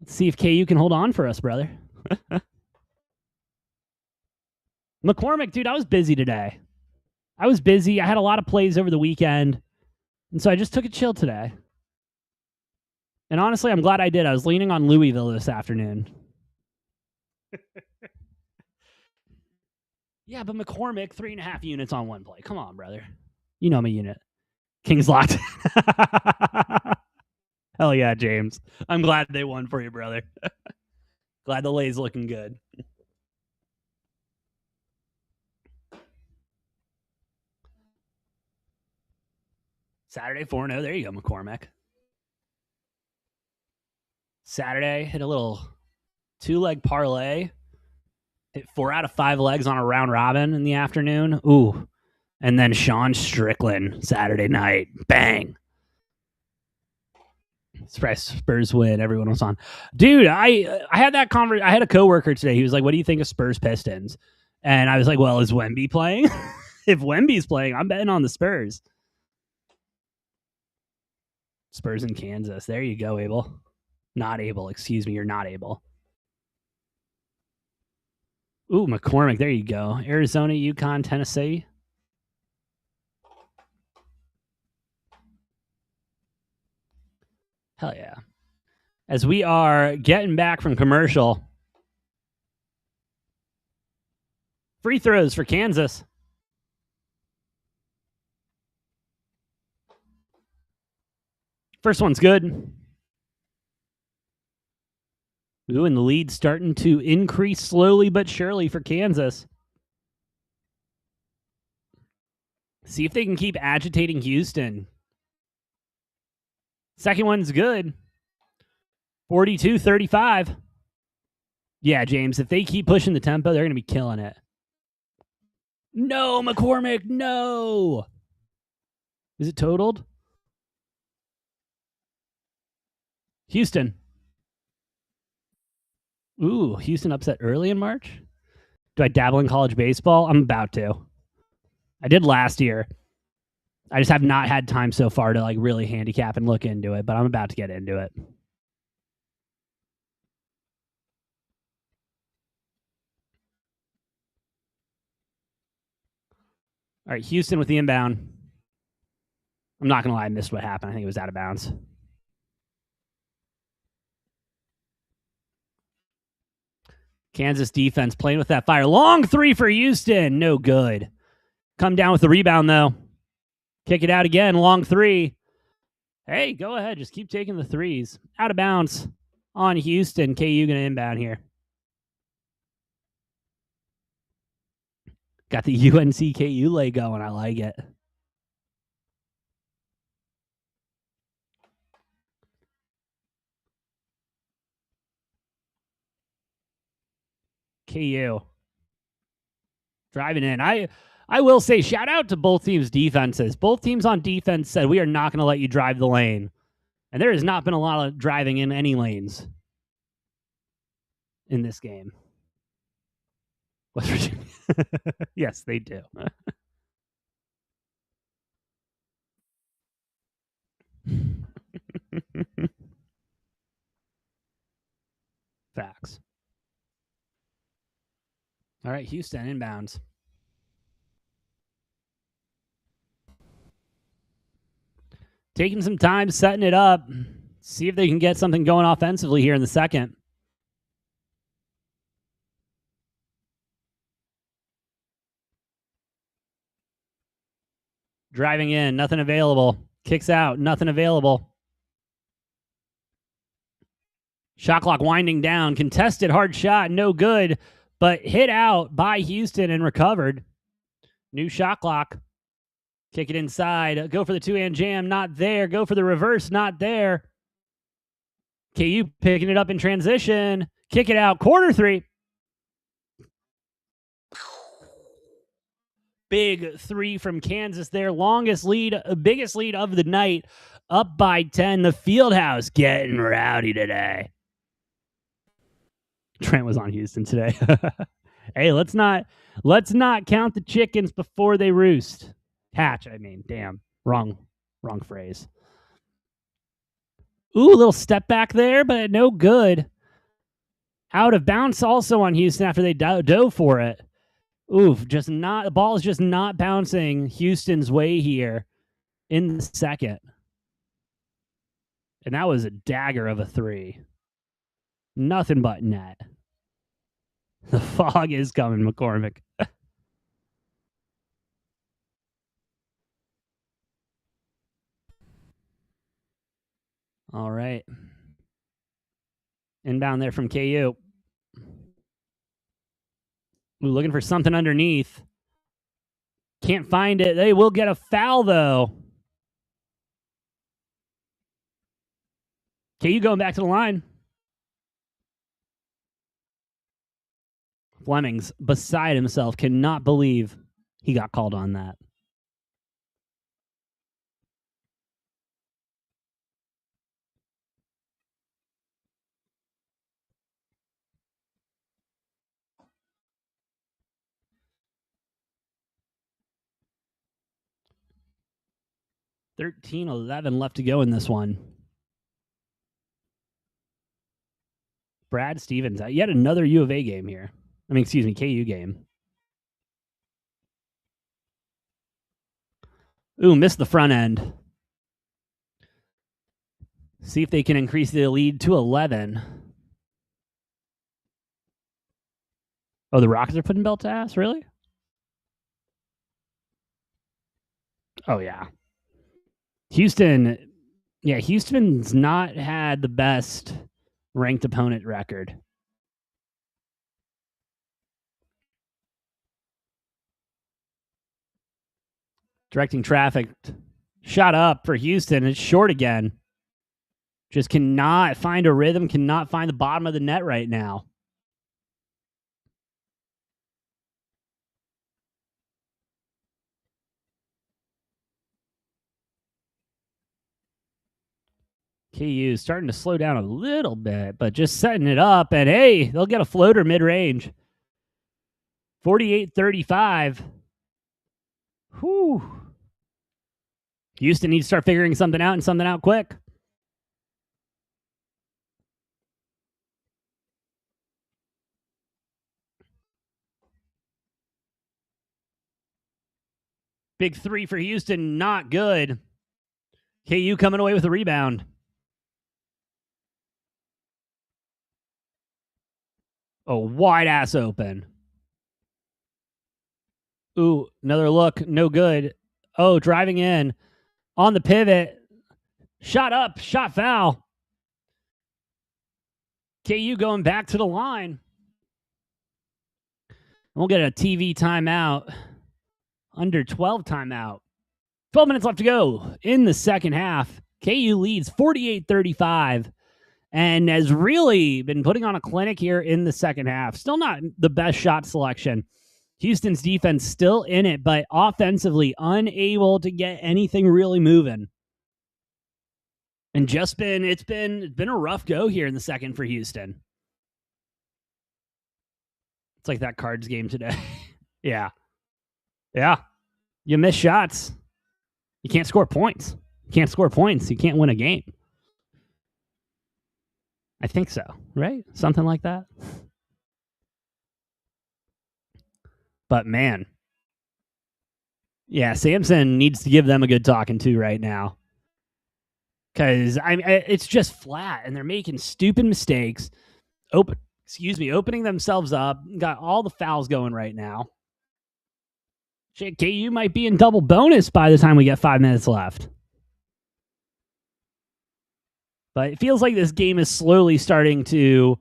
Let's see if KU can hold on for us, brother. McCormick, dude, I was busy today. I had a lot of plays over the weekend. And so I just took a chill today. And honestly, I'm glad I did. I was leaning on Louisville this afternoon. Yeah, but McCormick, 3.5 units on one play. Come on, brother. You know I'm a unit. Kings locked. Hell yeah, James. I'm glad they won for you, brother. Glad the lay's looking good. Saturday 4-0. There you go, McCormick. Saturday, hit a little 2-leg parlay. Hit 4 out of 5 legs on a round robin in the afternoon. Ooh. And then Sean Strickland Saturday night. Bang. Spurs win. Everyone was on. Dude, I had that conversation. I had a coworker today. He was like, "What do you think of Spurs Pistons?" And I was like, "Well, is Wemby playing? If Wemby's playing, I'm betting on the Spurs." Spurs in Kansas. There you go, Abel. Not Abel. Excuse me. You're not Abel. Ooh, McCormick. There you go. Arizona, UConn, Tennessee. Hell yeah. As we are getting back from commercial, free throws for Kansas. First one's good. Ooh, and the lead starting to increase slowly but surely for Kansas. See if they can keep agitating Houston. Second one's good. 42-35. Yeah, James, if they keep pushing the tempo, they're going to be killing it. No, McCormick, no. Is it totaled? Houston. Ooh, Houston upset early in March? Do I dabble in college baseball? I'm about to. I did last year. I just have not had time so far to like really handicap and look into it, but I'm about to get into it. All right, Houston with the inbound. I'm not going to lie, I missed what happened. I think it was out of bounds. Kansas defense playing with that fire. Long three for Houston. No good. Come down with the rebound, though. Kick it out again. Long three. Hey, go ahead. Just keep taking the threes. Out of bounds on Houston. KU going to inbound here. Got the UNC KU lay going. I like it. KU driving in. I will say shout out to both teams' defenses. Both teams on defense said we are not going to let you drive the lane. And there has not been a lot of driving in any lanes in this game. West Virginia. Yes, they do. Facts. All right, Houston inbounds. Taking some time, setting it up. See if they can get something going offensively here in the second. Driving in, nothing available. Kicks out, nothing available. Shot clock winding down. Contested hard shot, no good, but hit out by Houston and recovered. New shot clock. Kick it inside. Go for the two-hand jam, not there. Go for the reverse, not there. KU picking it up in transition. Kick it out. Corner three. Big three from Kansas there. Longest lead, biggest lead of the night. Up by 10. The Fieldhouse getting rowdy today. Trent was on Houston today. Hey, let's not count the chickens before they roost. Hatch, I mean. Damn. Wrong phrase. Ooh, a little step back there, but no good. Out of bounds also on Houston after they dove for it. Oof, the ball is just not bouncing Houston's way here in the second. And that was a dagger of a three. Nothing but net. The fog is coming, McCormick. All right. Inbound there from KU. Ooh, looking for something underneath. Can't find it. They will get a foul, though. KU going back to the line. Fleming's beside himself. Cannot believe he got called on that. $13-11 left to go in this one. Brad Stevens, yet another U of A game here. I mean, excuse me, KU game. Ooh, missed the front end. See if they can increase the lead to 11. Oh, the Rockets are putting belt to ass? Really? Oh, yeah. Houston's not had the best ranked opponent record. Directing traffic. Shot up for Houston. It's short again. Just cannot find a rhythm, cannot find the bottom of the net right now. KU starting to slow down a little bit, but just setting it up. And, hey, they'll get a floater mid-range. 48-35. Whew. Houston needs to start figuring something out and something out quick. Big three for Houston, not good. KU coming away with a rebound. Oh, wide ass open. Ooh, another look, no good. Oh, driving in on the pivot. Shot up, shot foul. KU going back to the line. We'll get a TV timeout. Under 12 timeout. 12 minutes left to go in the second half. KU leads 48-35 and has really been putting on a clinic here in the second half. Still not the best shot selection. Houston's defense still in it, but offensively unable to get anything really moving. And it's been a rough go here in the second for Houston. It's like that Cards game today. Yeah. You miss shots. You can't score points. You can't win a game. I think so, right? Something like that. But, man. Yeah, Sampson needs to give them a good talking to right now. Because it's just flat, and they're making stupid mistakes. Opening themselves up. Got all the fouls going right now. Shit, KU might be in double bonus by the time we get 5 minutes left. But it feels like this game is slowly starting to...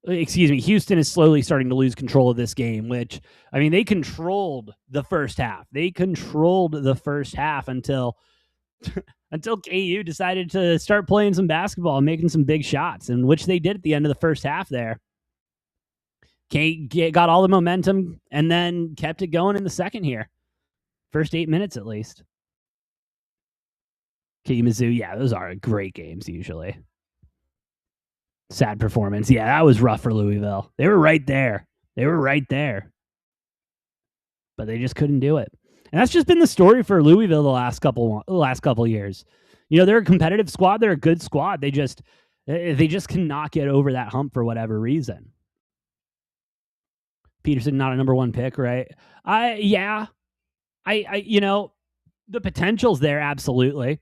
Houston is slowly starting to lose control of this game, which, I mean, they controlled the first half. Until KU decided to start playing some basketball and making some big shots, and which they did at the end of the first half there. Got all the momentum and then kept it going in the second here. First 8 minutes, at least. KU Mizzou, yeah, those are great games usually. Sad performance. Yeah, that was rough for Louisville. They were right there. But they just couldn't do it. And that's just been the story for Louisville the last couple years. You know, they're a competitive squad. They're a good squad. They just cannot get over that hump for whatever reason. Peterson, not a number one pick, right? I the potential's there, absolutely.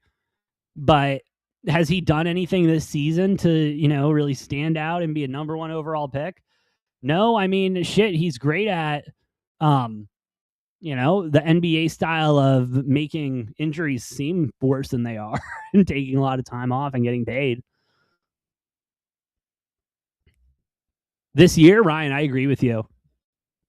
But has he done anything this season to, really stand out and be a number one overall pick? No, I mean, shit, he's great at You know, the NBA style of making injuries seem worse than they are and taking a lot of time off and getting paid. This year, Ryan, I agree with you.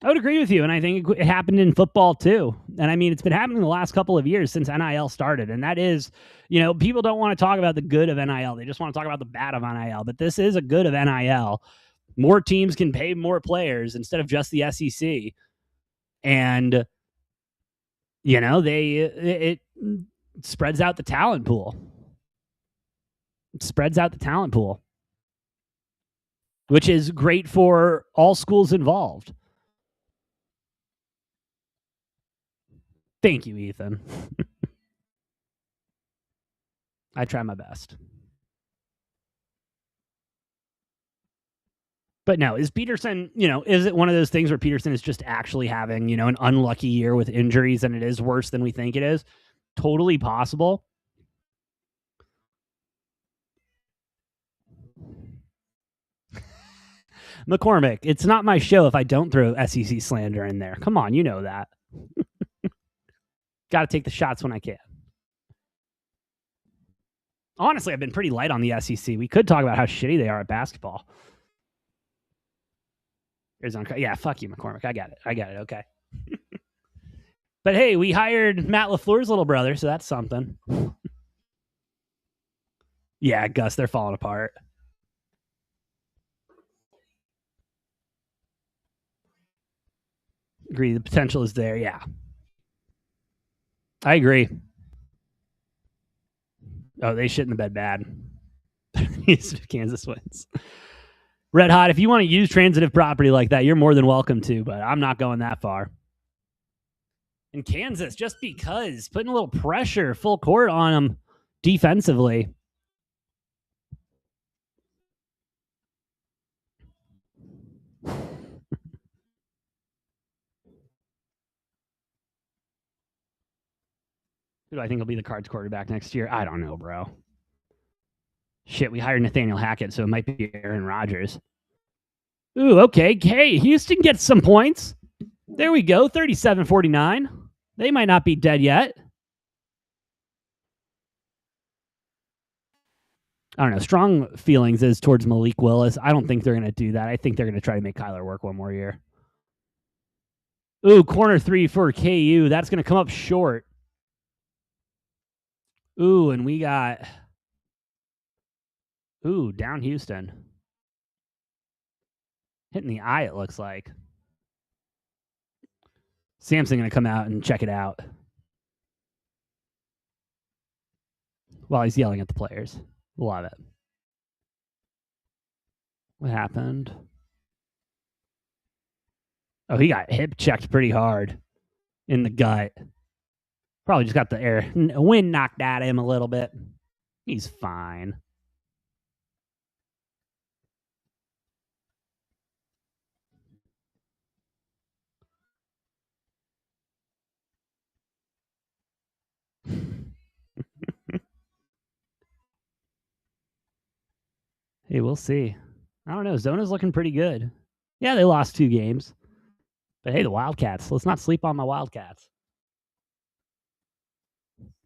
I would agree with you. And I think it happened in football too. And I mean, it's been happening the last couple of years since NIL started. And that is, you know, people don't want to talk about the good of NIL. They just want to talk about the bad of NIL. But this is a good of NIL. More teams can pay more players instead of just the SEC. And, you know, it spreads out the talent pool. It spreads out the talent pool, which is great for all schools involved. Thank you, Ethan. I try my best. But no, is Peterson, you know, is it one of those things where Peterson is just actually having, you know, an unlucky year with injuries and it is worse than we think it is? Totally possible. McCormick, it's not my show if I don't throw SEC slander in there. Come on, you know that. Got to take the shots when I can. Honestly, I've been pretty light on the SEC. We could talk about how shitty they are at basketball. Yeah, fuck you, McCormick. I got it. Okay. But hey, we hired Matt LaFleur's little brother, so that's something. Yeah, Gus, they're falling apart. Agree. The potential is there. Yeah. I agree. Oh, they shit in the bed bad. Kansas wins. Red Hot, if you want to use transitive property like that, you're more than welcome to, but I'm not going that far. And Kansas, just because, putting a little pressure full court on them defensively. Who do I think will be the Cards quarterback next year? I don't know, bro. Shit, we hired Nathaniel Hackett, so it might be Aaron Rodgers. Ooh, okay. Hey, Houston gets some points. There we go, 37-49. They might not be dead yet. I don't know. Strong feelings is towards Malik Willis. I don't think they're going to do that. I think they're going to try to make Kyler work one more year. Ooh, corner 3 for KU. That's going to come up short. Ooh, and we got... Ooh, down Houston. Hitting the eye, it looks like. Samson going to come out and check it out while he's yelling at the players. Love it. What happened? Oh, he got hip checked pretty hard in the gut. Probably just got the wind knocked out of him a little bit. He's fine. Hey, we'll see. I don't know. Zona's looking pretty good. Yeah, they lost 2 games. But hey, the Wildcats. Let's not sleep on my Wildcats.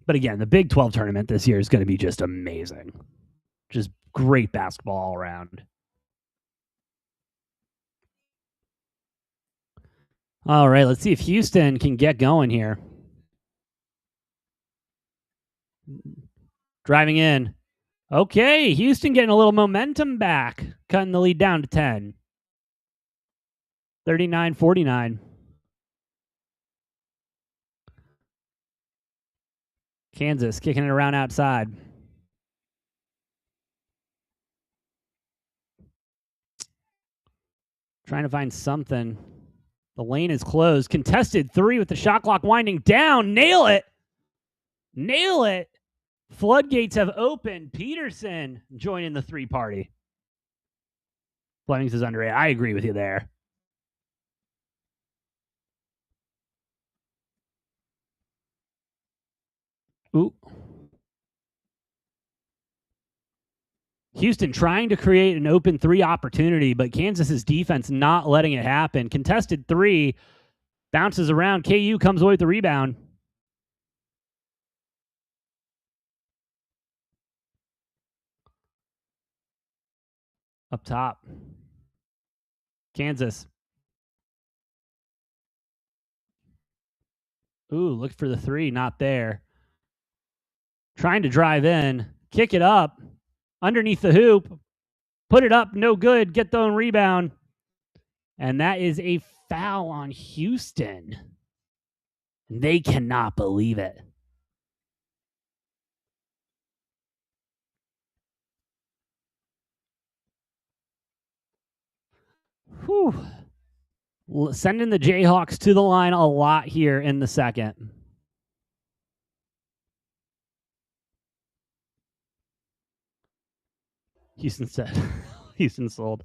But again, the Big 12 tournament this year is going to be just amazing. Just great basketball all around. All right, let's see if Houston can get going here. Driving in. Okay, Houston getting a little momentum back, cutting the lead down to 10. 39-49. Kansas kicking it around outside. Trying to find something. The lane is closed. Contested 3 with the shot clock winding down. Nail it. Nail it. Floodgates have opened. Peterson joining the 3 party. Flemings is underrated. I agree with you there. Ooh. Houston trying to create an open 3 opportunity, but Kansas's defense not letting it happen. Contested 3. Bounces around. KU comes away with the rebound. Up top. Kansas. Ooh, look for the three. Not there. Trying to drive in. Kick it up. Underneath the hoop. Put it up. No good. Get the own rebound. And that is a foul on Houston. They cannot believe it. Whew. Sending the Jayhawks to the line a lot here in the second. Houston said, Houston sold.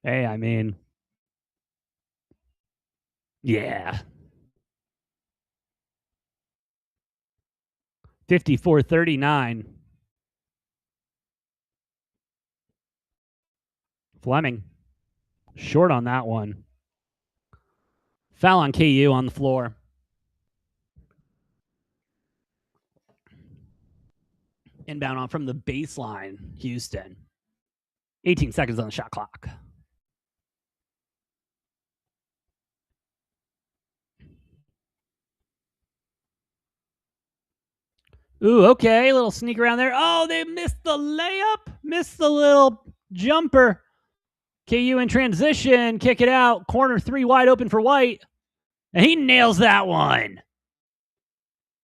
Hey, I mean, yeah. 54-39. Fleming. Short on that one. Foul on KU on the floor. Inbound on from the baseline, Houston. 18 seconds on the shot clock. Ooh, okay. A little sneak around there. Oh, they missed the layup. Missed the little jumper. KU in transition. Kick it out. Corner three wide open for White. And he nails that one.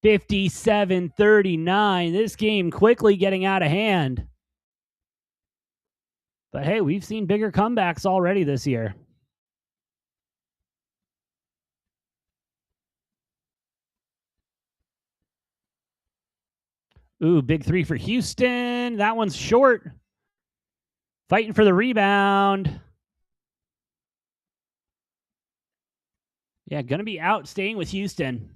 57-39. This game quickly getting out of hand. But hey, we've seen bigger comebacks already this year. Ooh, big three for Houston. That one's short. Fighting for the rebound. Yeah, going to be out, staying with Houston.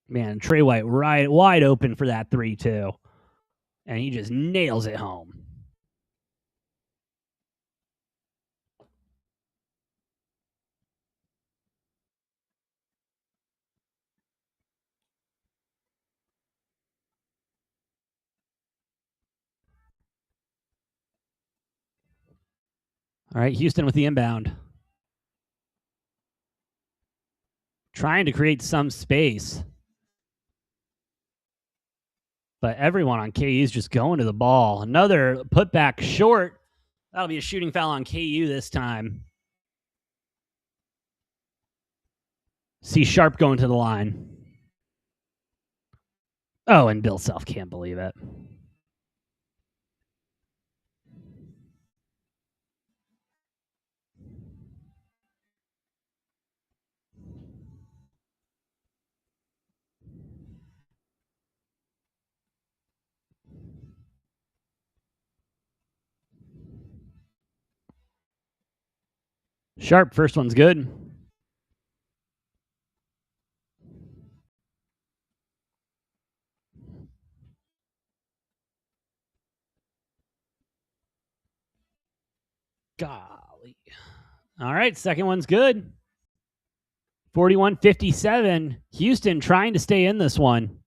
Man, Trey White right wide open for that 3-2. And he just nails it home. All right, Houston with the inbound. Trying to create some space. But everyone on KU is just going to the ball. Another putback short. That'll be a shooting foul on KU this time. See Sharp going to the line. Oh, and Bill Self can't believe it. Sharp, first one's good. Golly. All right, second one's good. 41-57. Houston trying to stay in this one.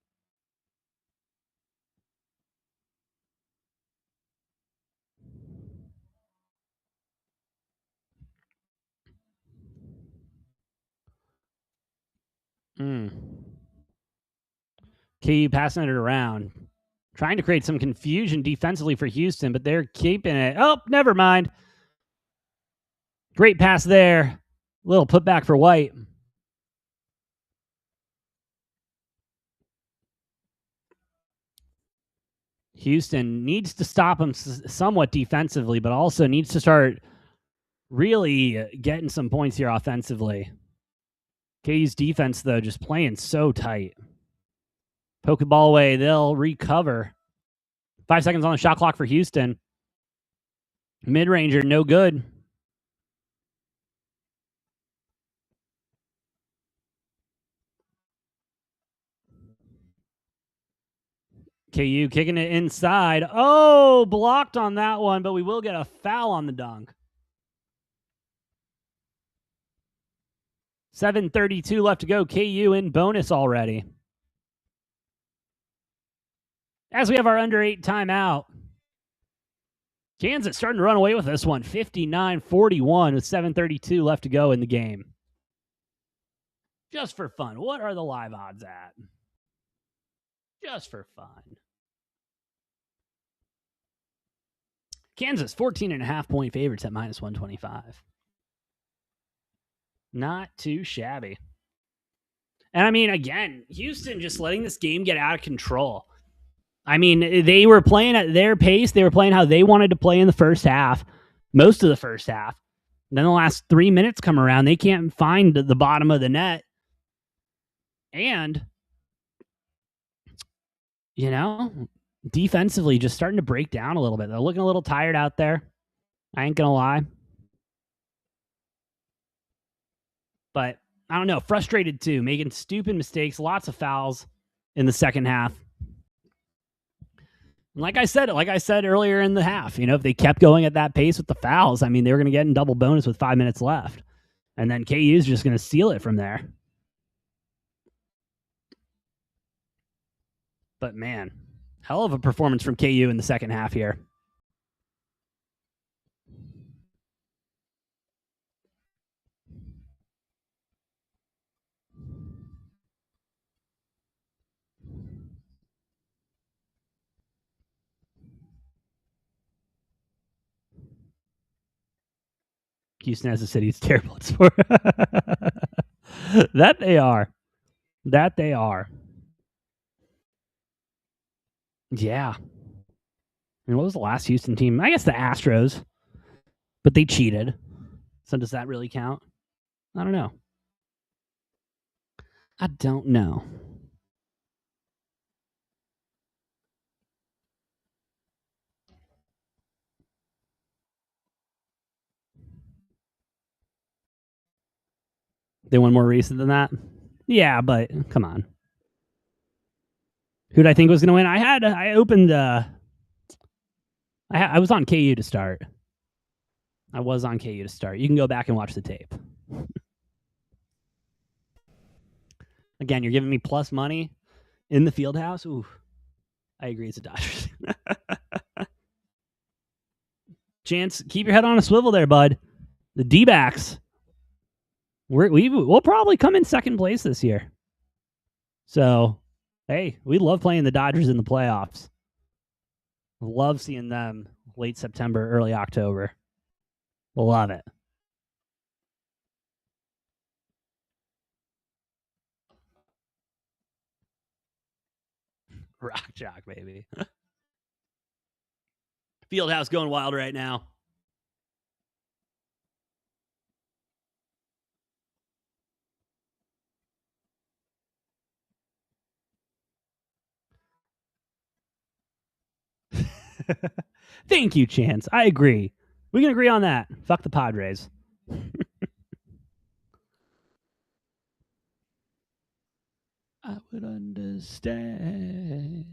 KU passing it around. Trying to create some confusion defensively for Houston, but they're keeping it. Oh, never mind. Great pass there. Little putback for White. Houston needs to stop him somewhat defensively, but also needs to start really getting some points here offensively. KU's defense, though, just playing so tight. Poke the ball away. They'll recover. 5 seconds on the shot clock for Houston. Mid-ranger, no good. KU kicking it inside. Oh, blocked on that one, but we will get a foul on the dunk. 7:32 left to go. KU in bonus already. As we have our under 8 timeout. Kansas starting to run away with this one. 59-41 with 7:32 left to go in the game. Just for fun, what are the live odds at? Just for fun. Kansas, 14.5-point favorites at -125. Not too shabby. And I mean, again, Houston just letting this game get out of control. I mean, they were playing at their pace. They were playing how they wanted to play in the first half, most of the first half. And then the last 3 minutes come around, they can't find the bottom of the net. And, you know, defensively just starting to break down a little bit. They're looking a little tired out there. I ain't going to lie. But I don't know, frustrated too, making stupid mistakes, lots of fouls in the second half. And like I said earlier in the half, you know, if they kept going at that pace with the fouls, I mean, they were going to get in double bonus with 5 minutes left. And then KU is just going to seal it from there. But man, hell of a performance from KU in the second half here. Houston as a city is terrible at sport. That they are. That they are. Yeah. I mean, what was the last Houston team? I guess the Astros. But they cheated. So does that really count? I don't know. I don't know. They won more recent than that? Yeah, but come on. Who'd I think was going to win? I opened. I was on KU to start. I was on KU to start. You can go back and watch the tape. Again, you're giving me plus money in the field house. Ooh, I agree. It's the Dodgers. Chance, keep your head on a swivel there, bud. The D-backs. We'll probably come in second place this year. So, hey, we love playing the Dodgers in the playoffs. Love seeing them late September, early October. Love it. Rock Jock, baby. Fieldhouse going wild right now. Thank you, Chance. I agree. We can agree on that. Fuck the Padres. I would understand.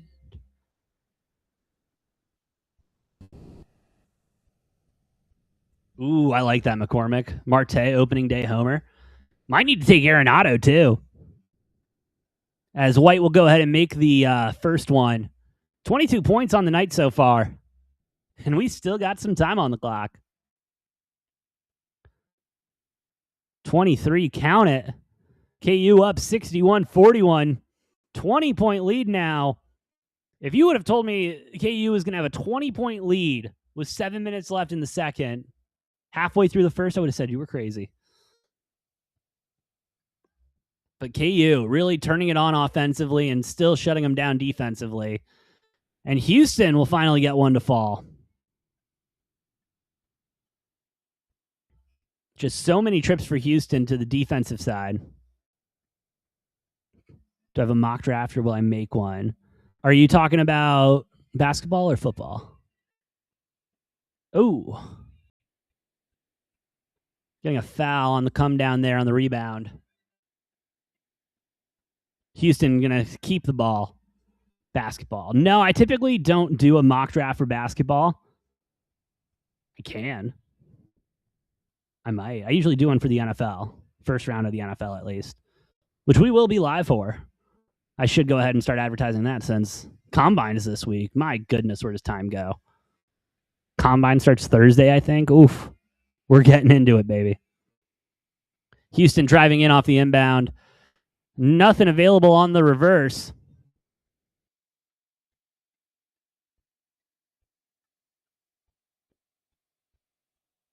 Ooh, I like that, McCormick. Marte, opening day homer. Might need to take Arenado, too. As White will go ahead and make the first one. 22 points on the night so far. And we still got some time on the clock. 23, count it. KU up 61-41. 20-point lead now. If you would have told me KU was going to have a 20-point lead with 7 minutes left in the second, halfway through the first, I would have said you were crazy. But KU really turning it on offensively and still shutting them down defensively. And Houston will finally get one to fall. Just so many trips for Houston to the defensive side. Do I have a mock draft or will I make one? Are you talking about basketball or football? Ooh. Getting a foul on the come down there on the rebound. Houston going to keep the ball. Basketball. No, I typically don't do a mock draft for basketball. I can. I might. I usually do one for the NFL. First round of the NFL, at least. Which we will be live for. I should go ahead and start advertising that since Combine is this week. My goodness, where does time go? Combine starts Thursday, I think. Oof. We're getting into it, baby. Houston driving in off the inbound. Nothing available on the reverse.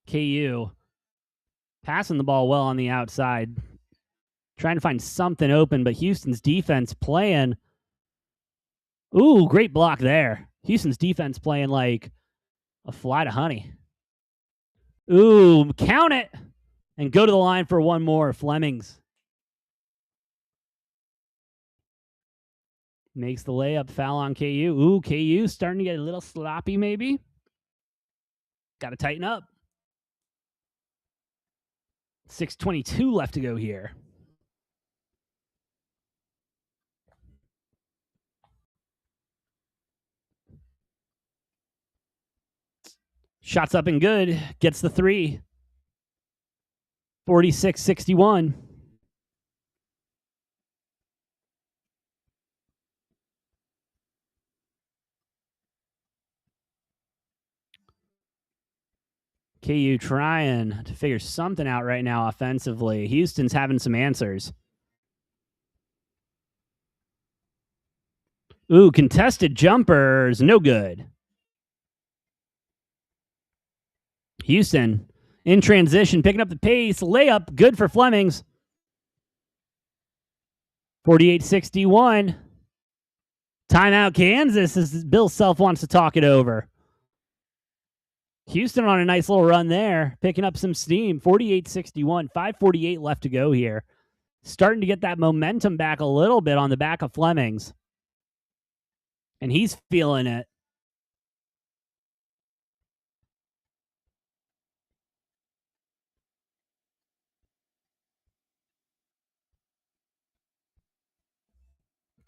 KU passing the ball well on the outside. Trying to find something open, but Houston's defense playing. Ooh, great block there. Houston's defense playing like a fly to honey. Ooh, count it. And go to the line for one more. Flemings makes the layup. Foul on KU. Ooh, KU starting to get a little sloppy maybe. Got to tighten up. 6:22 left to go here. Shots up and good. Gets the three. 46-61. KU trying to figure something out right now offensively. Houston's having some answers. Ooh, contested jumpers. No good. Houston in transition, picking up the pace. Layup, good for Flemings. 48-61. Timeout Kansas as Bill Self wants to talk it over. Houston on a nice little run there, picking up some steam. 48-61, 5:48 left to go here. Starting to get that momentum back a little bit on the back of Flemings. And he's feeling it.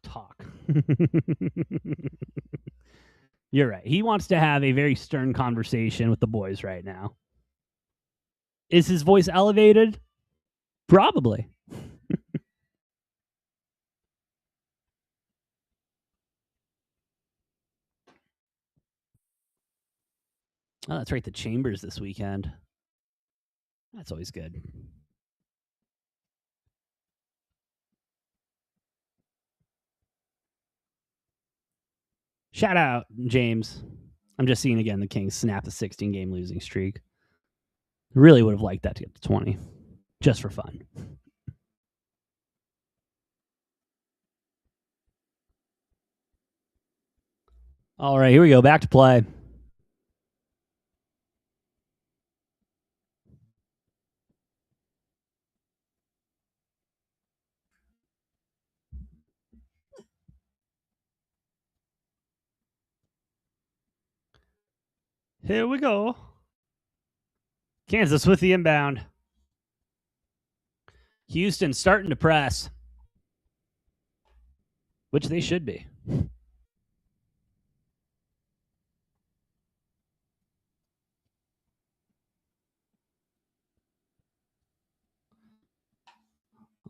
Talk. You're right. He wants to have a very stern conversation with the boys right now. Is his voice elevated? Probably. Oh, that's right. The Chambers this weekend. That's always good. Shout out, James. I'm just seeing again the Kings snap a 16-game losing streak. Really would have liked that to get to 20, just for fun. All right, here we go. Back to play. Here we go. Kansas with the inbound. Houston starting to press, which they should be.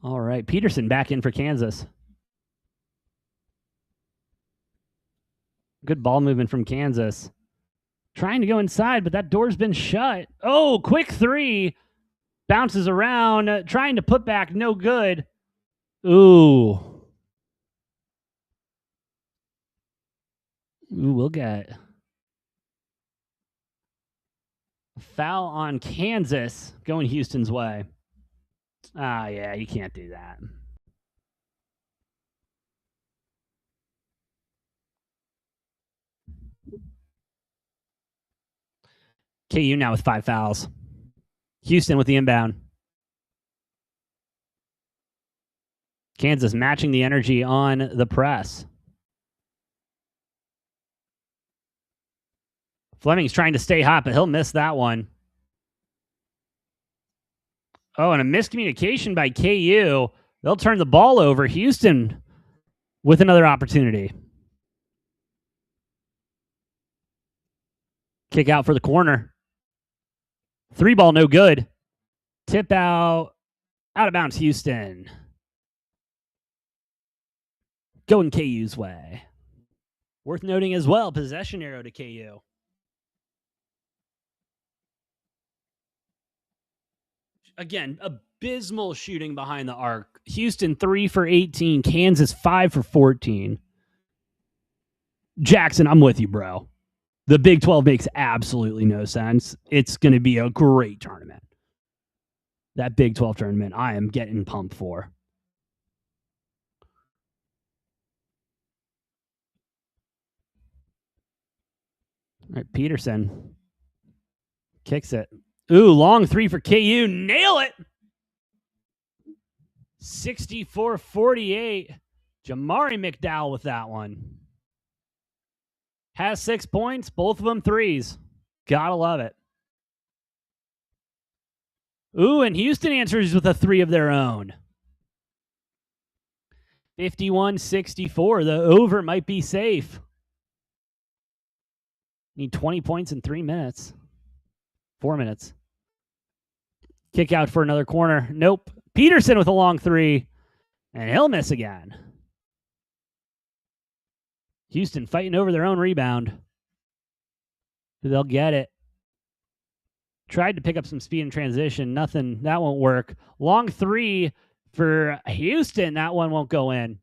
All right, Peterson back in for Kansas. Good ball movement from Kansas. Trying to go inside, but that door's been shut. Oh, quick three. Bounces around, trying to put back, no good. Ooh. Ooh, we'll get a foul on Kansas going Houston's way. Ah, yeah, you can't do that. KU now with 5 fouls. Houston with the inbound. Kansas matching the energy on the press. Fleming's trying to stay hot, but he'll miss that one. Oh, and a miscommunication by KU. They'll turn the ball over. Houston with another opportunity. Kick out for the corner. 3 ball, no good. Tip out of bounds, Houston. Going KU's way. Worth noting as well, possession arrow to KU. Again, abysmal shooting behind the arc. Houston 3 for 18. Kansas 5 for 14. Jackson, I'm with you, bro. The Big 12 makes absolutely no sense. It's going to be a great tournament. That Big 12 tournament, I am getting pumped for. All right, Peterson kicks it. Ooh, long 3 for KU. Nail it. 64-48. Jamari McDowell with that one. Has 6 points, both of them threes. Gotta love it. Ooh, and Houston answers with a 3 of their own. 51-64. The over might be safe. Need 20 points in 3 minutes. 4 minutes. Kick out for another corner. Nope. Peterson with a long 3. And he'll miss again. Houston fighting over their own rebound. They'll get it. Tried to pick up some speed in transition. Nothing. That won't work. Long 3 for Houston. That one won't go in.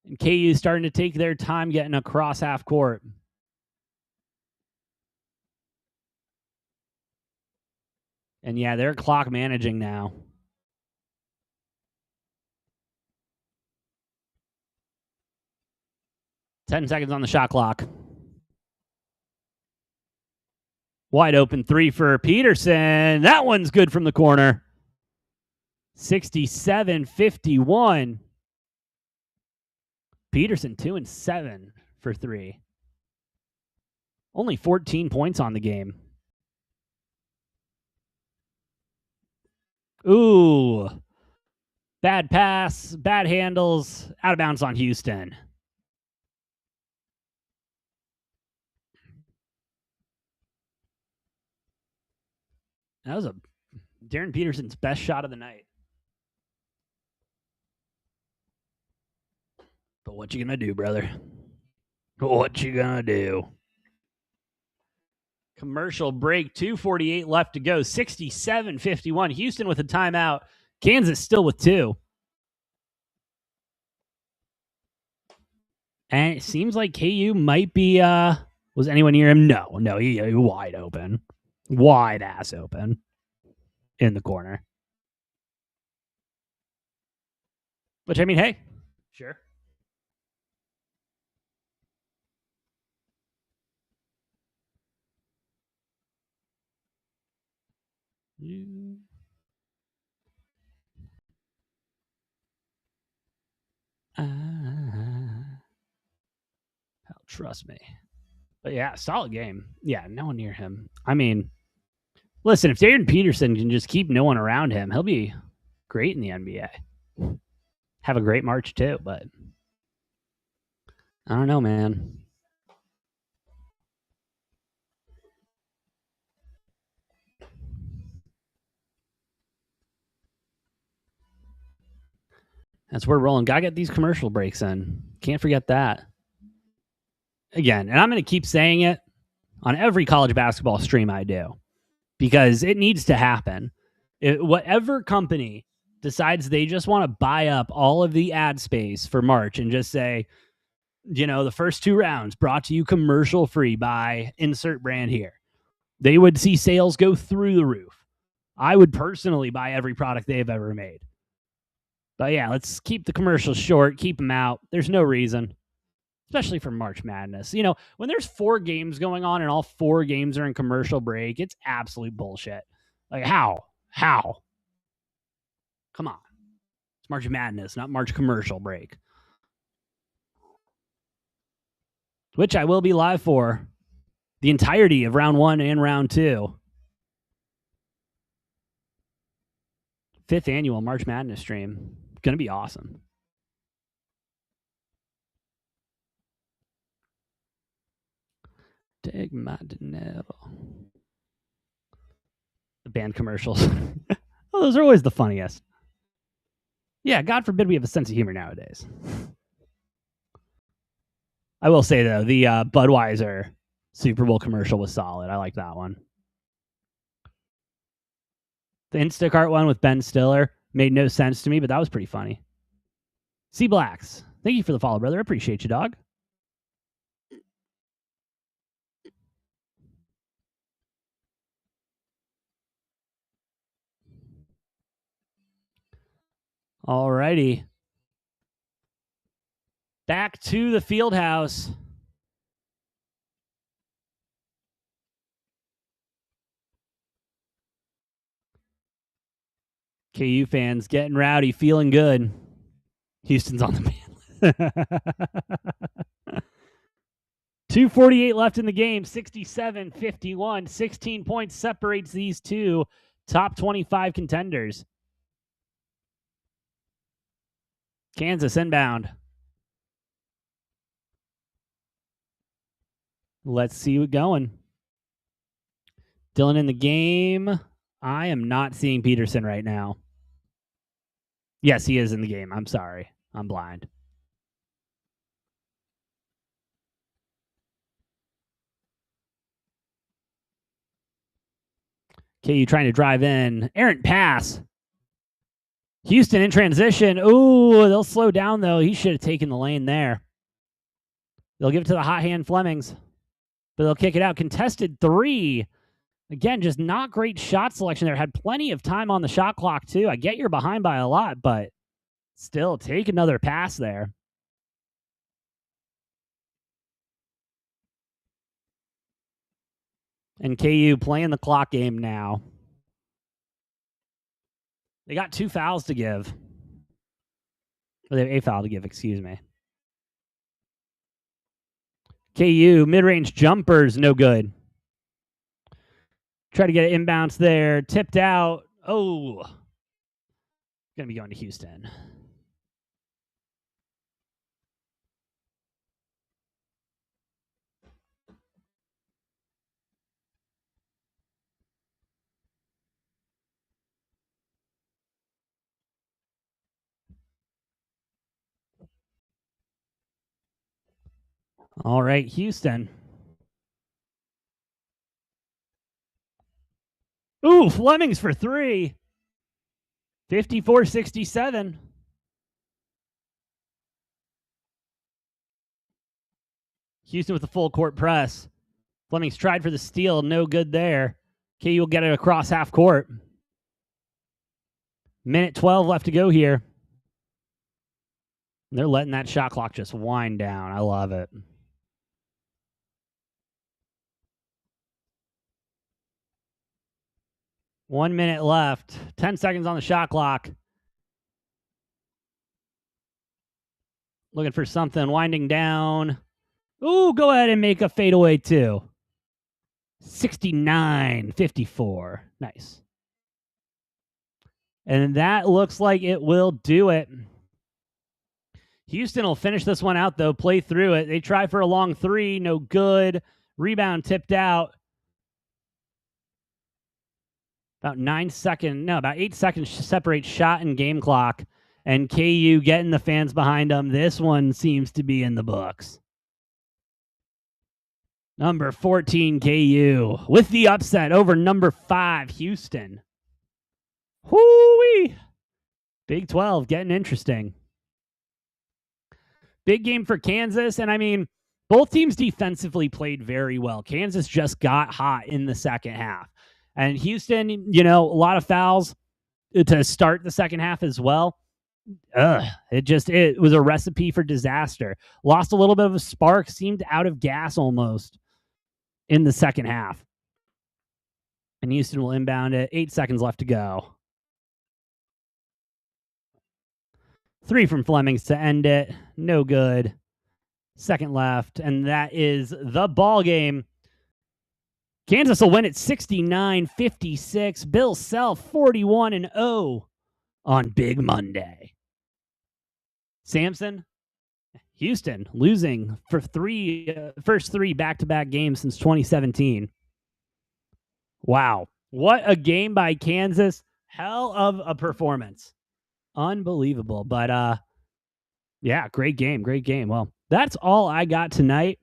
And KU starting to take their time getting across half court. And yeah, they're clock managing now. Ten seconds on the shot clock. Wide open 3 for Peterson. That one's good from the corner. 67-51. Peterson 2 and 7 for 3. Only 14 points on the game. Ooh. Bad pass, bad handles, out of bounds on Houston. That was Darren Peterson's best shot of the night. But what you gonna do, brother? What you gonna do? Commercial break, 2:48 left to go, 67-51. Houston with a timeout. Kansas still with 2. And it seems like KU might be, was anyone near him? No, he wide open. Wide ass open in the corner. Which, I mean, hey, sure. Trust me. But yeah, solid game. Yeah, no one near him. I mean, listen, if Darren Peterson can just keep no one around him, he'll be great in the NBA. Have a great March too, but I don't know, man. That's where we're rolling. Gotta get these commercial breaks in. Can't forget that. Again, and I'm going to keep saying it on every college basketball stream I do because it needs to happen. Whatever company decides they just want to buy up all of the ad space for March and just say, you know, the first 2 rounds brought to you commercial free by insert brand here, they would see sales go through the roof. I would personally buy every product they've ever made. But yeah, let's keep the commercials short, keep them out. There's no reason. Especially for March Madness. You know, when there's 4 games going on and all 4 games are in commercial break, it's absolute bullshit. Like, how? Come on. It's March Madness, not March commercial break. Which I will be live for the entirety of round 1 and round 2. 5th annual March Madness stream. Going to be awesome. Take my dinero. The band commercials. Oh, those are always the funniest. Yeah, God forbid we have a sense of humor nowadays. I will say, though, the Budweiser Super Bowl commercial was solid. I like that one. The Instacart one with Ben Stiller made no sense to me, but that was pretty funny. C Blacks, thank you for the follow, brother. I appreciate you, dog. All righty. Back to the field house. KU fans getting rowdy, feeling good. Houston's on the ban. 2:48 left in the game, 67-51. 16 points separates these two top 25 contenders. Kansas inbound. Let's see what going. Dylan in the game. I am not seeing Peterson right now. Yes, he is in the game. I'm sorry. I'm blind. KU trying to drive in. Errant pass. Houston in transition. Ooh, they'll slow down, though. He should have taken the lane there. They'll give it to the hot hand Flemings, but they'll kick it out. Contested three. Again, just not great shot selection there. Had plenty of time on the shot clock, too. I get you're behind by a lot, but still take another pass there. And KU playing the clock game now. They got 2 fouls to give. Or they have a foul to give, excuse me. KU, mid-range jumpers, no good. Try to get an inbounds there. Tipped out. Oh. Going to be going to Houston. All right, Houston. Ooh, Flemings for three. 54-67. Houston with the full court press. Flemings tried for the steal. No good there. KU will get it across half court. Minute 12 left to go here. They're letting that shot clock just wind down. I love it. One minute left. 10 seconds on the shot clock. Looking for something. Winding down. Ooh, go ahead and make a fadeaway too. 69-54. Nice. And that looks like it will do it. Houston will finish this one out, though. Play through it. They try for a long three. No good. Rebound tipped out. About 8 seconds separate shot and game clock. And KU getting the fans behind them. This one seems to be in the books. Number 14, KU, with the upset over number 5, Houston. Whoo-wee! Big 12, getting interesting. Big game for Kansas, and I mean, both teams defensively played very well. Kansas just got hot in the second half. And Houston, a lot of fouls to start the second half as well. It was a recipe for disaster. Lost a little bit of a spark, seemed out of gas almost in the second half. And Houston will inbound it. 8 seconds left to go. 3 from Flemings to end it. No good. Second left, and that is the ball game. Kansas will win it 69-56. Bill Self 41-0 on Big Monday. Samson, Houston losing for first three back-to-back games since 2017. Wow. What a game by Kansas. Hell of a performance. Unbelievable. But yeah, great game. Great game. Well, that's all I got tonight.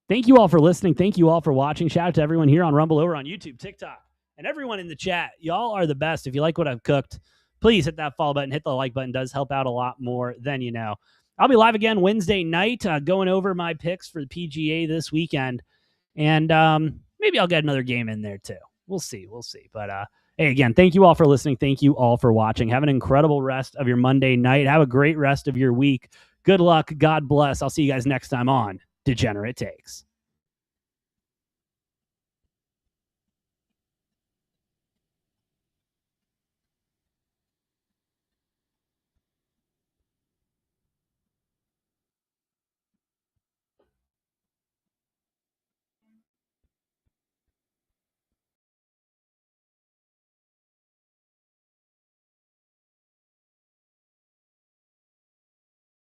Thank you all for listening. Thank you all for watching. Shout out to everyone here on Rumble, over on YouTube, TikTok, and everyone in the chat. Y'all are the best. If you like what I've cooked, please hit that follow button. Hit the like button. It does help out a lot more than you know. I'll be live again Wednesday night, going over my picks for the PGA this weekend. And maybe I'll get another game in there too. We'll see. We'll see. But hey, again, thank you all for listening. Thank you all for watching. Have an incredible rest of your Monday night. Have a great rest of your week. Good luck. God bless. I'll see you guys next time on Degenerate Takes.